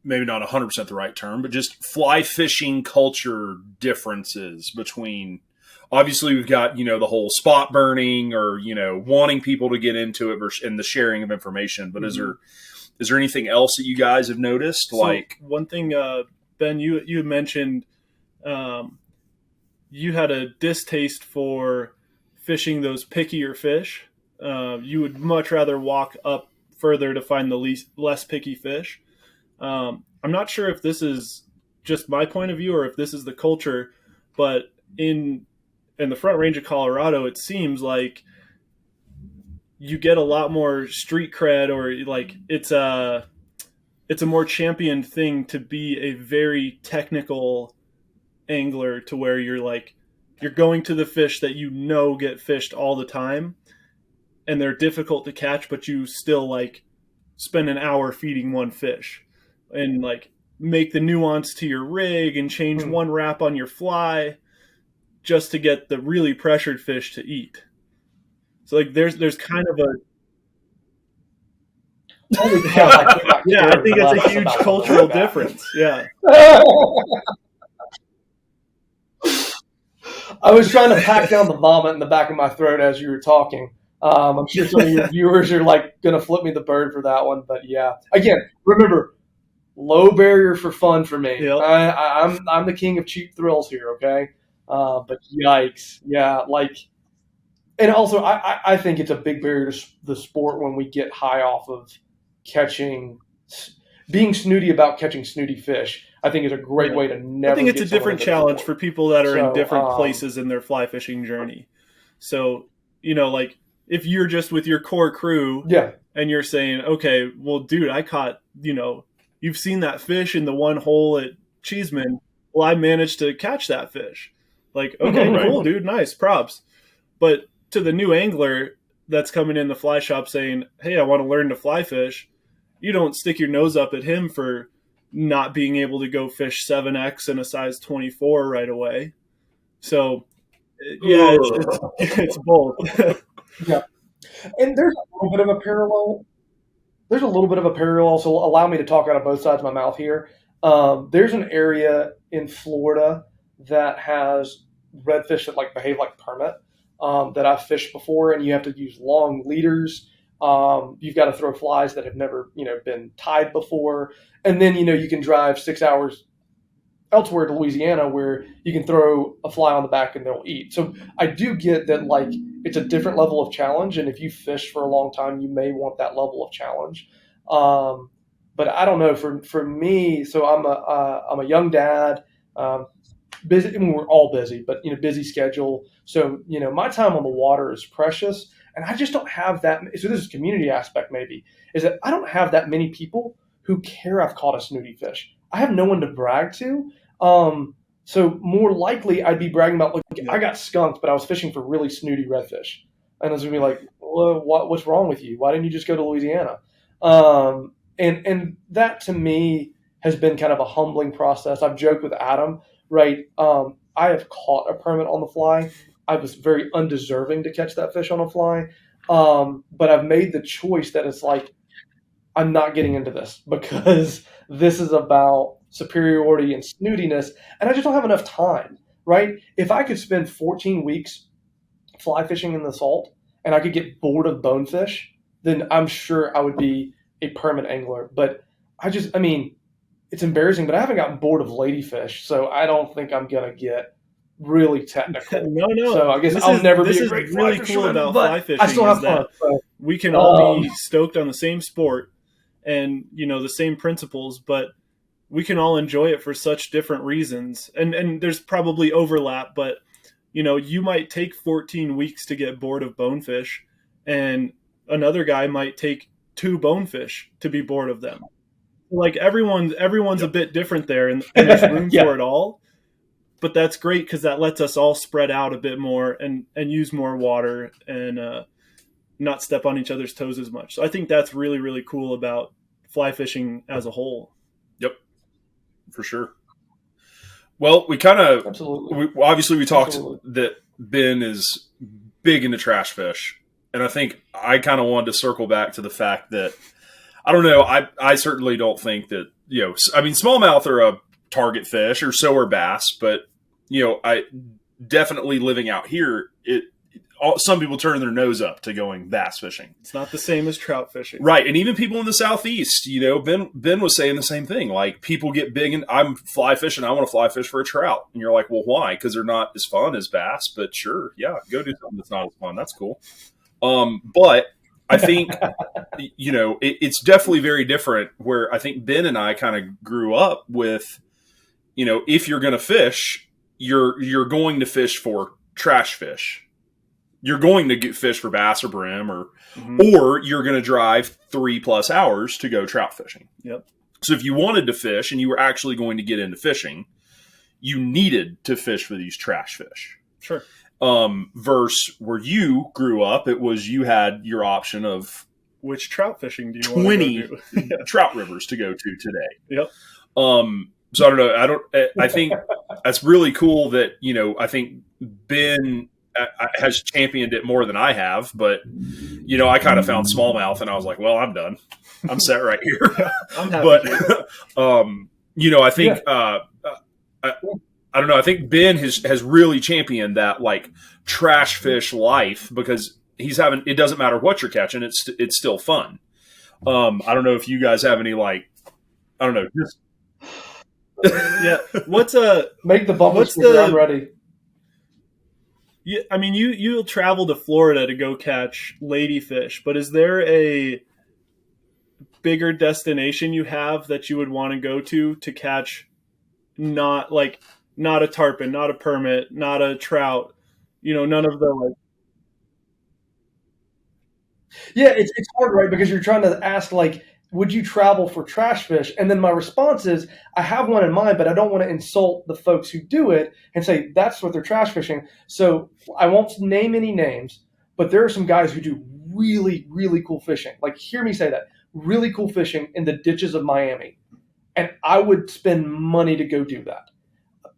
maybe not 100% the right term, but just fly fishing culture differences between. Obviously, we've got the whole spot burning, or wanting people to get into it, and the sharing of information. But is there anything else that you guys have noticed? So like one thing, Ben, you mentioned. You had a distaste for fishing those pickier fish. You would much rather walk up further to find the less picky fish. I'm not sure if this is just my point of view or if this is the culture, but in the Front Range of Colorado, it seems like you get a lot more street cred, or like it's a more championed thing to be a very technical angler, to where you're going to the fish that get fished all the time, and they're difficult to catch, but you still like spend an hour feeding one fish, and like make the nuance to your rig and change one wrap on your fly just to get the really pressured fish to eat. So like there's kind of a yeah, I think it's a huge cultural difference. Yeah. I was trying to pack down the vomit in the back of my throat as you were talking. I'm sure some of your viewers are like going to flip me the bird for that one. But yeah, again, remember, low barrier for fun for me. Yep. I'm the king of cheap thrills here, okay? But yikes. Yeah, like, and also I think it's a big barrier to the sport when we get high off of being snooty about catching snooty fish. I think is a great way to never. I think it's a different challenge for people that are in different places in their fly fishing journey. So, like if you're just with your core crew, and you're saying, okay, well, dude, I caught, you've seen that fish in the one hole at Cheeseman. Well, I managed to catch that fish. Like, okay, cool, dude, nice, props. But to the new angler that's coming in the fly shop saying, hey, I want to learn to fly fish, you don't stick your nose up at him for not being able to go fish 7X in a size 24 right away. So, yeah, it's both. Yeah. And there's a little bit of a parallel. So allow me to talk out of both sides of my mouth here. There's an area in Florida that has redfish that like behave like permit that I've fished before, and you have to use long leaders. You've got to throw flies that have never, been tied before. And then, you can drive 6 hours elsewhere to Louisiana where you can throw a fly on the back and they'll eat. So I do get that, like, it's a different level of challenge. And if you fish for a long time, you may want that level of challenge. But I don't know for me. So I'm a young dad. Busy. I mean, we're all busy, but busy schedule. So my time on the water is precious, and I just don't have that. So this is community aspect maybe is that I don't have that many people who care I've caught a snooty fish. I have no one to brag to. So more likely I'd be bragging about, look, I got skunked, but I was fishing for really snooty redfish, and it's gonna be like, well, what's wrong with you? Why didn't you just go to Louisiana? And that to me has been kind of a humbling process. I've joked with Adam, right? I have caught a permit on the fly. I was very undeserving to catch that fish on a fly. But I've made the choice that it's like, I'm not getting into this because this is about superiority and snootiness. And I just don't have enough time, right? If I could spend 14 weeks fly fishing in the salt and I could get bored of bonefish, then I'm sure I would be a permit angler. But I mean, it's embarrassing, but I haven't gotten bored of ladyfish, so I don't think I'm going to get really technical. No. So I guess I'll never be a great fly really fisherman, cool about but fly fishing. I still have fun. So, we can all be stoked on the same sport and, the same principles, but we can all enjoy it for such different reasons. And there's probably overlap, but, you might take 14 weeks to get bored of bonefish, and another guy might take 2 bonefish to be bored of them. Like everyone's a bit different there, and there's room for it all. But that's great because that lets us all spread out a bit more and use more water and not step on each other's toes as much. So I think that's really, really cool about fly fishing as a whole. Yep, for sure. Well, we kind of obviously we talked that Ben is big into trash fish, and I think I kind of wanted to circle back to the fact that I don't know. I certainly don't think that I mean, smallmouth are a target fish, or so are bass, but I definitely living out here, some people turn their nose up to going bass fishing. It's not the same as trout fishing. Right. And even people in the Southeast, Ben was saying the same thing. Like, people get big and I'm fly fishing. I want to fly fish for a trout. And you're like, well, why? Because they're not as fun as bass, but sure. Yeah. Go do something that's not as fun. That's cool. But I think, it's definitely very different where I think Ben and I kind of grew up with, if you're going to fish, you're going to fish for trash fish. You're going to get fish for bass or brim, or you're going to drive 3+ hours to go trout fishing. Yep. So if you wanted to fish and you were actually going to get into fishing, you needed to fish for these trash fish. Sure. Versus where you grew up, it was you had your option of which trout fishing do you 20 want to go to? trout rivers to go to today. Yep. So I don't know. I think that's really cool that, I think Ben has championed it more than I have, but I kind of found smallmouth and I was like, well, I'm done. I'm set right here. I'm happy. But, I think, I don't know. I think Ben has really championed that like trash fish life because it doesn't matter what you're catching. It's still fun. I don't know if you guys have any, like, I don't know. Just yeah. Make the bubble sticker, I'm ready. Yeah, I mean, you'll travel to Florida to go catch ladyfish, but is there a bigger destination you have that you would want to go to catch not a tarpon, not a permit, not a trout, none of the like. Yeah, it's hard, right? Because you're trying to ask, like, would you travel for trash fish? And then my response is, I have one in mind, but I don't want to insult the folks who do it and say that's what they're trash fishing. So I won't name any names, but there are some guys who do really, really cool fishing. Like, hear me say that. Really cool fishing in the ditches of Miami. And I would spend money to go do that.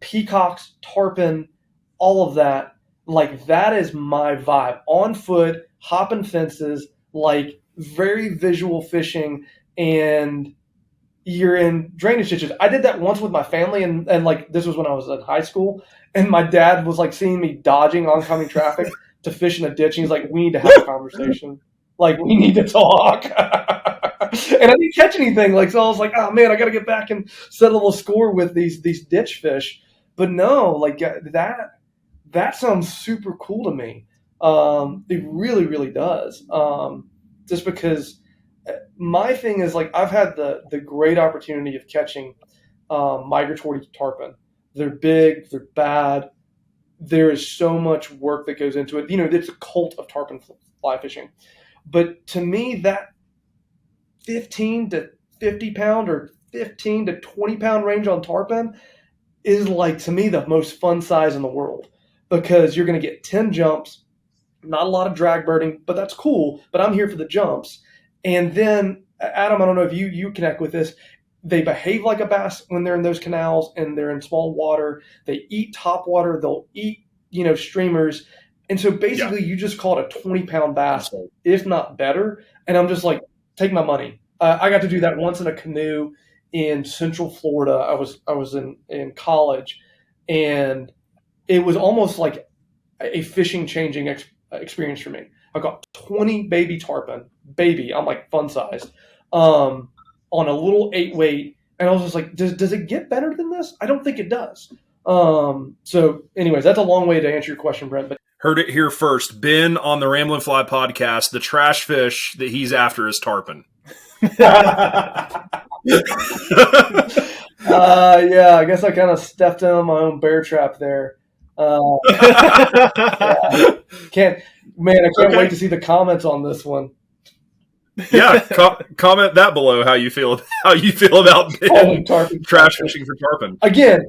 Peacocks, tarpon, all of that. Like, that is my vibe. On foot, hopping fences, like very visual fishing, and you're in drainage ditches. I did that once with my family, and like, this was when I was in high school, and my dad was like seeing me dodging oncoming traffic to fish in a ditch. And he's like, we need to have a conversation. Like, we need to talk. And I didn't catch anything. Like, so I was like, oh man, I got to get back and settle a score with these ditch fish. But no, like, that sounds super cool to me. It really, really does. Just because my thing is like I've had the great opportunity of catching migratory tarpon. They're big, they're bad. There is so much work that goes into it. It's a cult of tarpon fly fishing. But to me, that 15 to 50 pound or 15 to 20 pound range on tarpon is like, to me, the most fun size in the world, because you're going to get 10 jumps, not a lot of drag birding, but that's cool. But I'm here for the jumps. And then, Adam, I don't know if you connect with this. They behave like a bass when they're in those canals and they're in small water. They eat top water. They'll eat, streamers. And so basically you just caught a 20-pound bass, if not better. And I'm just like, take my money. I got to do that once in a canoe in Central Florida. I was in college, and it was almost like a fishing changing experience for me. I got 20 baby tarpon, I'm like fun size, on a little 8-weight, and I was just like, does it get better than this? I don't think it does. So anyways, that's a long way to answer your question, Brent. But heard it here first. Ben on the Ramblin' Fly podcast. The trash fish that he's after is tarpon. Yeah, I guess I kind of stepped in on my own bear trap there. I can't wait to see the comments on this one. Yeah, comment that below how you feel about trash fishing for tarpon. Again,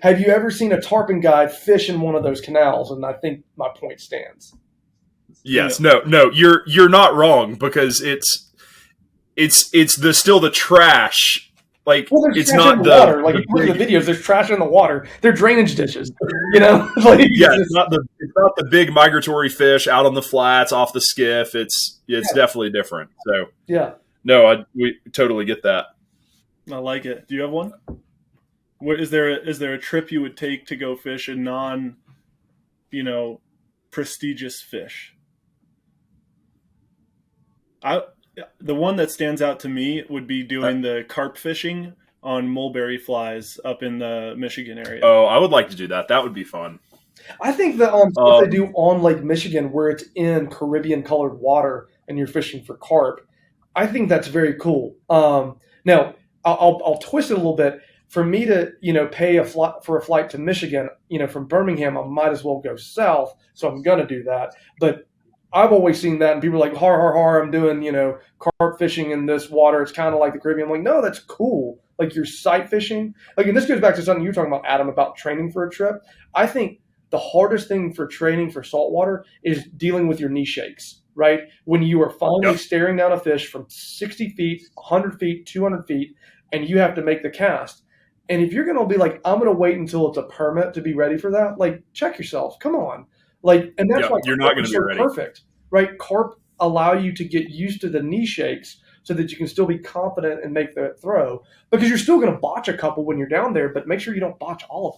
have you ever seen a tarpon guide fish in one of those canals? And I think my point stands. Yes, no, you're not wrong, because it's still the trash. Like, it's not the water. Like, if you look at the videos, there's trash in the water. They're drainage dishes. It's not the big migratory fish out on the flats off the skiff. It's definitely different. So yeah, no, we totally get that. I like it. Do you have one? Is there a trip you would take to go fish a non, prestigious fish? The one that stands out to me would be doing the carp fishing on mulberry flies up in the Michigan area. Oh, I would like to do that. That would be fun. I think that stuff they do on Lake Michigan, where it's in Caribbean colored water and you're fishing for carp, I think that's very cool. Now I'll twist it a little bit. For me to pay for a flight to Michigan, from Birmingham, I might as well go south. So I'm gonna do that, but I've always seen that, and people are like, har, har, har, I'm doing, carp fishing in this water. It's kind of like the Caribbean. I'm like, no, that's cool. Like, you're sight fishing. Like, and this goes back to something you were talking about, Adam, about training for a trip. I think the hardest thing for training for saltwater is dealing with your knee shakes, right? When you are finally staring down a fish from 60 feet, 100 feet, 200 feet, and you have to make the cast. And if you're going to be like, I'm going to wait until it's a permit to be ready for that, like, check yourself. Come on. Like, and that's why you're not going to be ready. Perfect, right? Carp allow you to get used to the knee shakes so that you can still be confident and make the throw, because you're still going to botch a couple when you're down there, but make sure you don't botch all of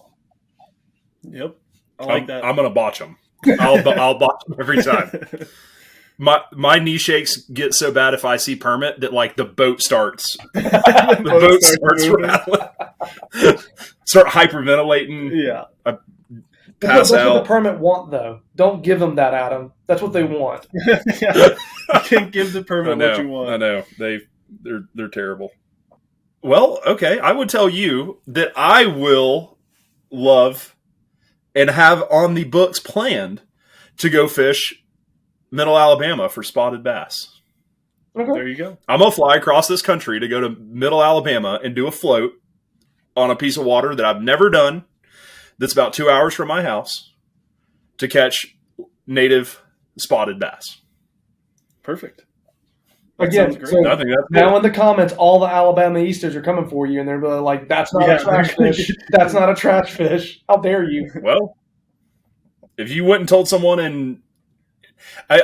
them. Yep, I like that. I'm going to botch them. I'll botch them every time. My knee shakes get so bad if I see permit that, like, the boat starts. The boat starts rattling. Start hyperventilating. Yeah. Pass that's out. What the permit want, though. Don't give them that, Adam. That's what they want. You can't give the permit what you want. I know. They're terrible. Well, okay. I would tell you that I will love and have on the books planned to go fish Middle Alabama for spotted bass. Okay. There you go. I'm going to fly across this country to go to Middle Alabama and do a float on a piece of water that I've never done, that's about 2 hours from my house, to catch native spotted bass. Perfect. Again, so now in the comments, all the Alabama Easters are coming for you, and they're like, that's not a trash fish. That's not a trash fish. How dare you? Well, if you went and told someone I'm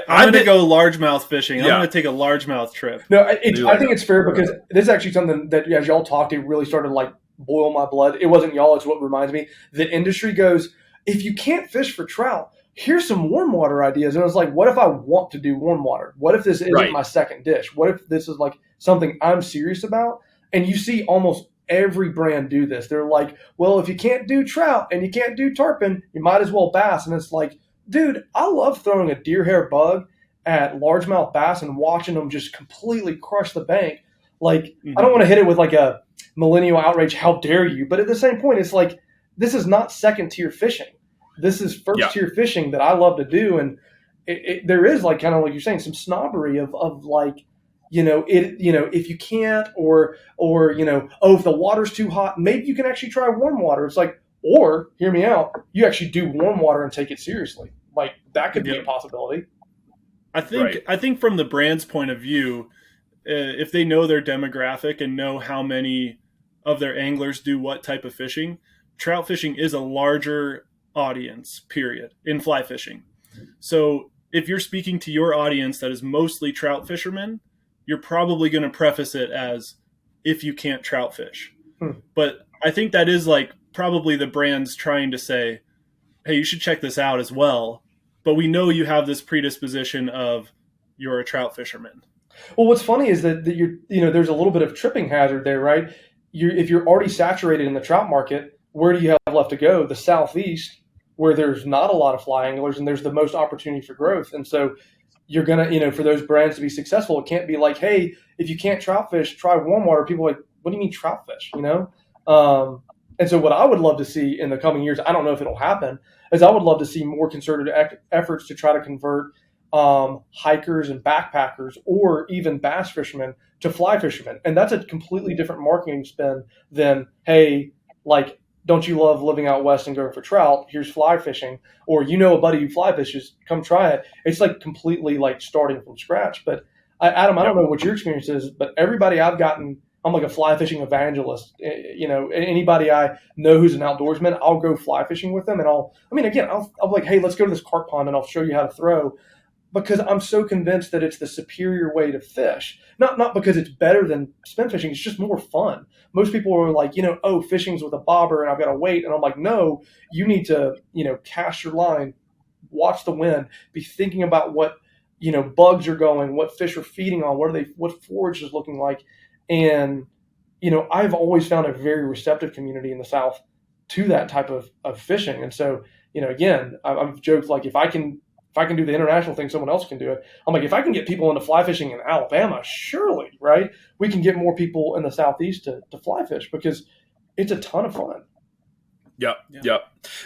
going to go largemouth fishing. I'm going to take a largemouth trip. No, I think it's fair, because this is actually something that, as y'all talked, it really started like boil my blood. It wasn't y'all, it's what reminds me. The industry goes, if you can't fish for trout, here's some warm water ideas. And I was like, what if I want to do warm water? What if this isn't my second dish? What if this is like something I'm serious about? And you see almost every brand do this. They're like, well, if you can't do trout and you can't do tarpon, you might as well bass. And it's like, dude, I love throwing a deer hair bug at largemouth bass and watching them just completely crush the bank. Like, Mm-hmm. I don't want to hit it with like a millennial outrage, how dare you? But at the same point, it's like, this is not second tier fishing. This is first tier fishing that I love to do. And there is, like, kind of like you're saying, some snobbery of like, if you can't, or if the water's too hot, maybe you can actually try warm water. It's like, or hear me out, you actually do warm water and take it seriously. Like, that could be a possibility. I think from the brand's point of view, if they know their demographic and know how many of their anglers do what type of fishing, trout fishing is a larger audience, period, in fly fishing. So if you're speaking to your audience that is mostly trout fishermen, you're probably going to preface it as, if you can't trout fish. But I think that is like probably the brand's trying to say, hey, you should check this out as well. But we know you have this predisposition of you're a trout fisherman. Well, what's funny is that there's a little bit of tripping hazard there, right? If you're already saturated in the trout market, where do you have left to go? The Southeast, where there's not a lot of fly anglers and there's the most opportunity for growth. And so you're going to, for those brands to be successful, it can't be like, hey, if you can't trout fish, try warm water. People are like, what do you mean trout fish? And so what I would love to see in the coming years, I don't know if it'll happen, is I would love to see more concerted efforts to try to convert hikers and backpackers, or even bass fishermen, to fly fishermen. And that's a completely different marketing spin than, hey, like, don't you love living out west and going for trout? Here's fly fishing. Or, a buddy who fly fishes, come try it. It's like completely like starting from scratch. But Adam, I don't know what your experience is, but everybody I've gotten, I'm like a fly fishing evangelist. Anybody I know who's an outdoorsman, I'll go fly fishing with them. And I'll be like, hey, let's go to this carp pond and I'll show you how to throw. Because I'm so convinced that it's the superior way to fish. Not because it's better than spin fishing. It's just more fun. Most people are like, fishing's with a bobber and I've got to wait. And I'm like, no, you need to, cast your line, watch the wind, be thinking about what, bugs are going, what fish are feeding on, what forage is looking like. And, I've always found a very receptive community in the South to that type of fishing. And so, again, I've joked, like, if I can do the international thing, someone else can do it. I'm like, if I can get people into fly fishing in Alabama, surely, right, we can get more people in the Southeast to fly fish, because it's a ton of fun. Yep.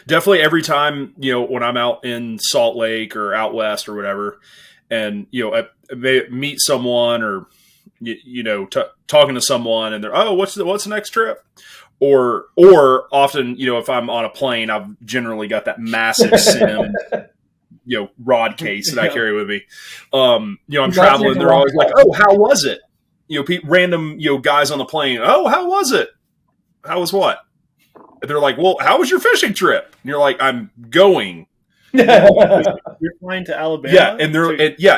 Definitely every time, when I'm out in Salt Lake or out west or whatever, and, I may meet someone or, talking to someone and they're, oh, what's the next trip? Or often, if I'm on a plane, I've generally got that massive sim rod case that I carry with me. I'm traveling. They're always like, "Oh, how was it?" Random guys on the plane. "Oh, how was it? How was what?" And they're like, "Well, how was your fishing trip?" And you're like, "I'm going." You're flying to Alabama. Yeah, and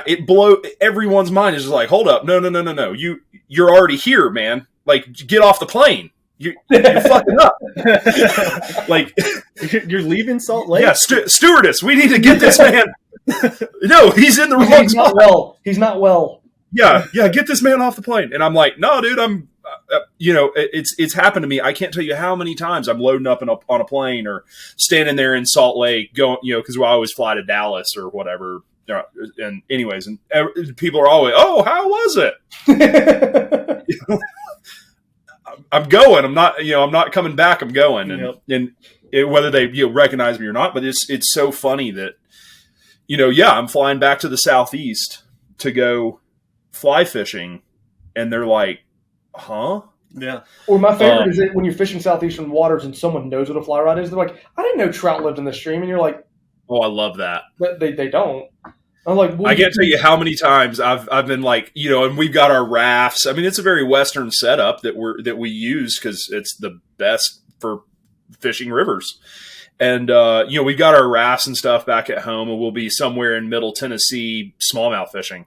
it blow everyone's mind is just like, "Hold up, no. You're already here, man. Like, get off the plane. You're fucking up." Like, you're leaving Salt Lake? Yeah, stewardess, we need to get this man. No, he's in the wrong spot. He's not well. Yeah, get this man off the plane. And I'm like, no, dude, I'm, it's happened to me. I can't tell you how many times I'm loading up on a plane or standing there in Salt Lake going, because I always fly to Dallas or whatever. And anyways, and people are always, oh, how was it? I'm going. I'm not coming back. I'm going. And whether they recognize me or not, but it's so funny that I'm flying back to the Southeast to go fly fishing, and they're like, huh? Yeah. Or my favorite is that when you're fishing southeastern waters and someone knows what a fly rod is, they're like, I didn't know trout lived in the stream, and you're like, oh, I love that. But they don't. I'm like, I can't tell you how many times I've been like, and we've got our rafts. I mean, it's a very Western setup that we use because it's the best for fishing rivers. And we've got our rafts and stuff back at home, and we'll be somewhere in Middle Tennessee smallmouth fishing,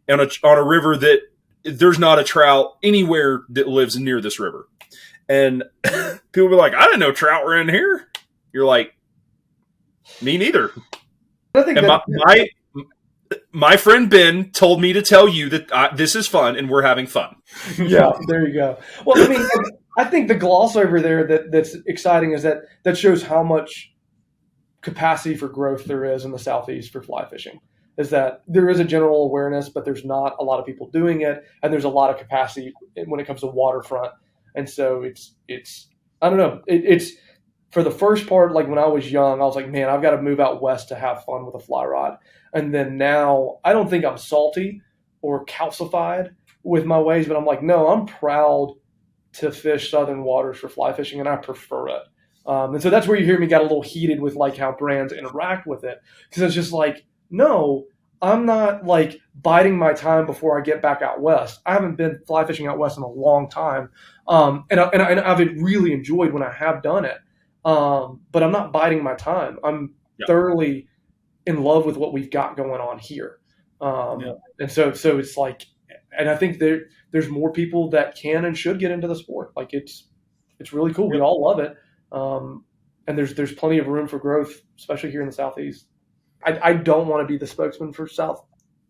and on a river that there's not a trout anywhere that lives near this river. And people be like, I didn't know trout were in here. You're like, me neither. I think and my friend Ben told me to tell you that this is fun and we're having fun. Yeah, there you go. Well, I mean, I think the gloss over there that's exciting is that shows how much capacity for growth there is in the Southeast for fly fishing. is that there is a general awareness, but there's not a lot of people doing it, and there's a lot of capacity when it comes to waterfront. And so it's I don't know. It's for the first part, like when I was young, I was like, man, I've got to move out west to have fun with a fly rod. And then now I don't think I'm salty or calcified with my ways, but I'm like, no, I'm proud to fish southern waters for fly fishing, and I prefer it. And so that's where you hear me got a little heated with like how brands interact with it, because it's just like, no, I'm not like biding my time before I get back out west. I haven't been fly fishing out west in a long time, and I've really enjoyed when I have done it. But I'm not biding my time. I'm thoroughly in love with what we've got going on here. And so it's like, and I think there's more people that can and should get into the sport. Like it's really cool. We all love it. And there's plenty of room for growth, especially here in the Southeast. I don't want to be the spokesman for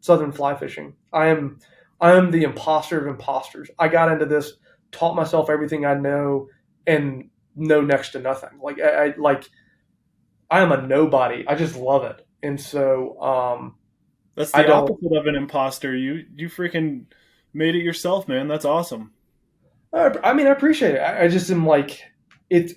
Southern fly fishing. I am the imposter of imposters. I got into this, taught myself everything I know, and know next to nothing. Like I am a nobody. I just love it. And so that's the opposite of an imposter. You freaking made it yourself, man. That's awesome. I mean, I appreciate it. I just am like it.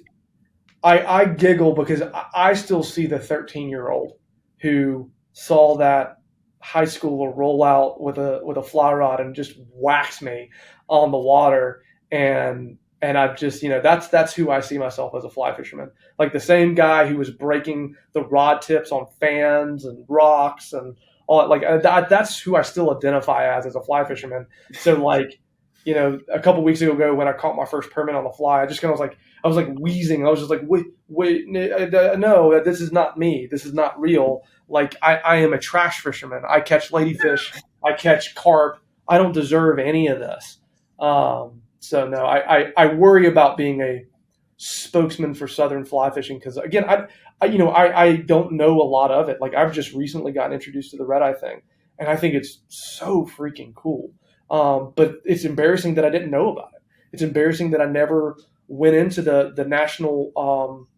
I giggle because I still see the 13-year-old who saw that high schooler roll out with a fly rod and just wax me on the water, and I've just, that's who I see myself as a fly fisherman. Like the same guy who was breaking the rod tips on fans and rocks and all that. Like that's who I still identify as a fly fisherman. So like, a couple weeks ago when I caught my first permit on the fly, I just kind of was like wheezing. I was just like, wait, no, this is not me. This is not real. Like I am a trash fisherman. I catch ladyfish. I catch carp. I don't deserve any of this. So no, I worry about being a spokesman for Southern fly fishing because again, I don't know a lot of it. Like I've just recently gotten introduced to the red eye thing, and I think it's so freaking cool. But it's embarrassing that I didn't know about it. It's embarrassing that I never went into the national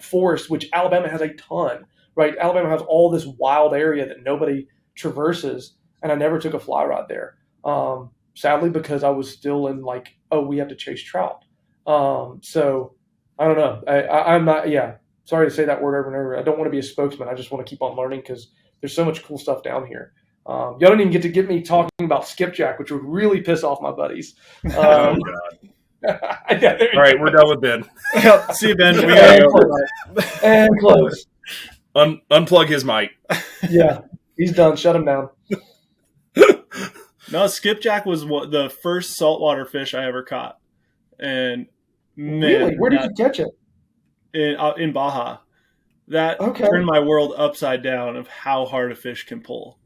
forest, which Alabama has a ton, right? Alabama has all this wild area that nobody traverses, and I never took a fly rod there. Sadly, because I was still in like, oh, we have to chase trout. So I don't know. I'm not, sorry to say that word over and over. I don't want to be a spokesman. I just want to keep on learning because there's so much cool stuff down here. Y'all don't even get to get me talking about skipjack, which would really piss off my buddies. Oh, God. All right, we're done with Ben. See you, Ben. We gotta go. And close. Unplug his mic. Yeah, he's done. Shut him down. No, skipjack was the first saltwater fish I ever caught. And man, really? Where did you catch it? In Baja. That turned my world upside down of how hard a fish can pull.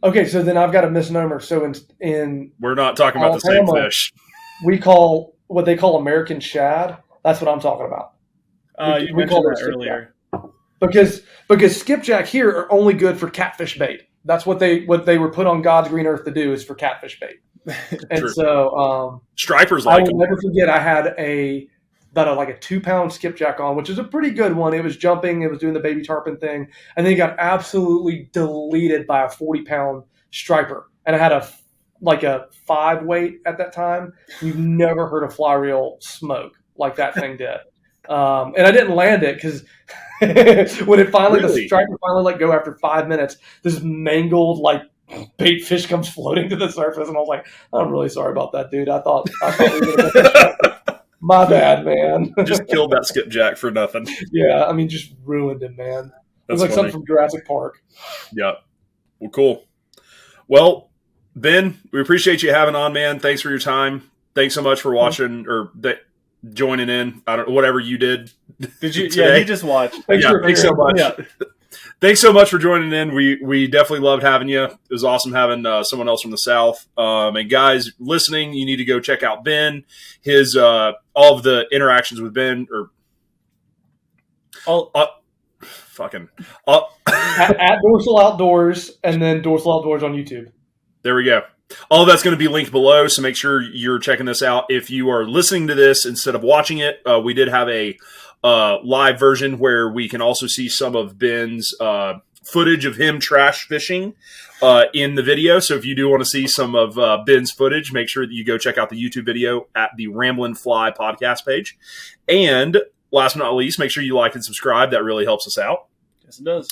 Okay, so then I've got a misnomer. So in we're not talking about Alabama, the same fish. We call what they call American shad. That's what I'm talking about. You mentioned that earlier. Because skipjack here are only good for catfish bait. That's what they were put on God's green earth to do, is for catfish bait. And so stripers like them. I will never forget. I had about a 2-pound skipjack on, which is a pretty good one. It was jumping, it was doing the baby tarpon thing, and then it got absolutely deleted by a 40-pound striper. And I had a 5 weight at that time. You've never heard a fly reel smoke like that thing did. And I didn't land it because when it finally, the striper finally let go after 5 minutes, this mangled bait fish comes floating to the surface, and I was like, I'm really sorry about that, dude. I thought we were going to get this. My bad, man. Just killed that skipjack for nothing. Yeah, I mean, just ruined him, man. It was like something from Jurassic Park. Yeah. Well, cool. Well, Ben, we appreciate you having on, man. Thanks for your time. Thanks so much for watching or joining in. I don't know, whatever you did. Did you? Today. Yeah, you just watched. Thanks so much. Yeah. Thanks so much for joining in. We definitely loved having you. It was awesome having someone else from the South. And guys listening, you need to go check out Ben. His all of the interactions with Ben at Dorsal Outdoors, and then Dorsal Outdoors on YouTube. There we go. All of that's going to be linked below, so make sure you're checking this out. If you are listening to this instead of watching it, we did have a live version where we can also see some of Ben's footage of him trash fishing in the video. So if you do want to see some of Ben's footage, make sure that you go check out the YouTube video at the Ramblin Fly podcast page. And last but not least, make sure you like and subscribe. That really helps us out. Yes, it does.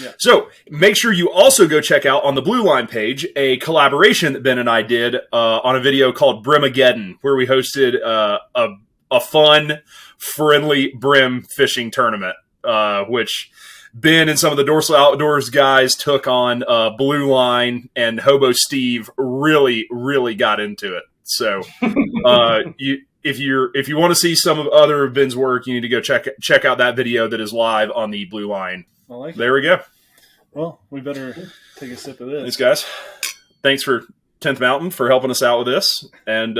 Yeah. So make sure you also go check out on the Blue Line page a collaboration that Ben and I did on a video called Brimageddon, where we hosted a fun, friendly brim fishing tournament, which Ben and some of the Dorsal Outdoors guys took on. Blue Line and Hobo Steve really, really got into it. So if you want to see some of other of Ben's work, you need to go check out that video that is live on the Blue Line. I like it. There we go. Well, we better take a sip of this. Thanks, guys. Thanks for 10th Mountain for helping us out with this. And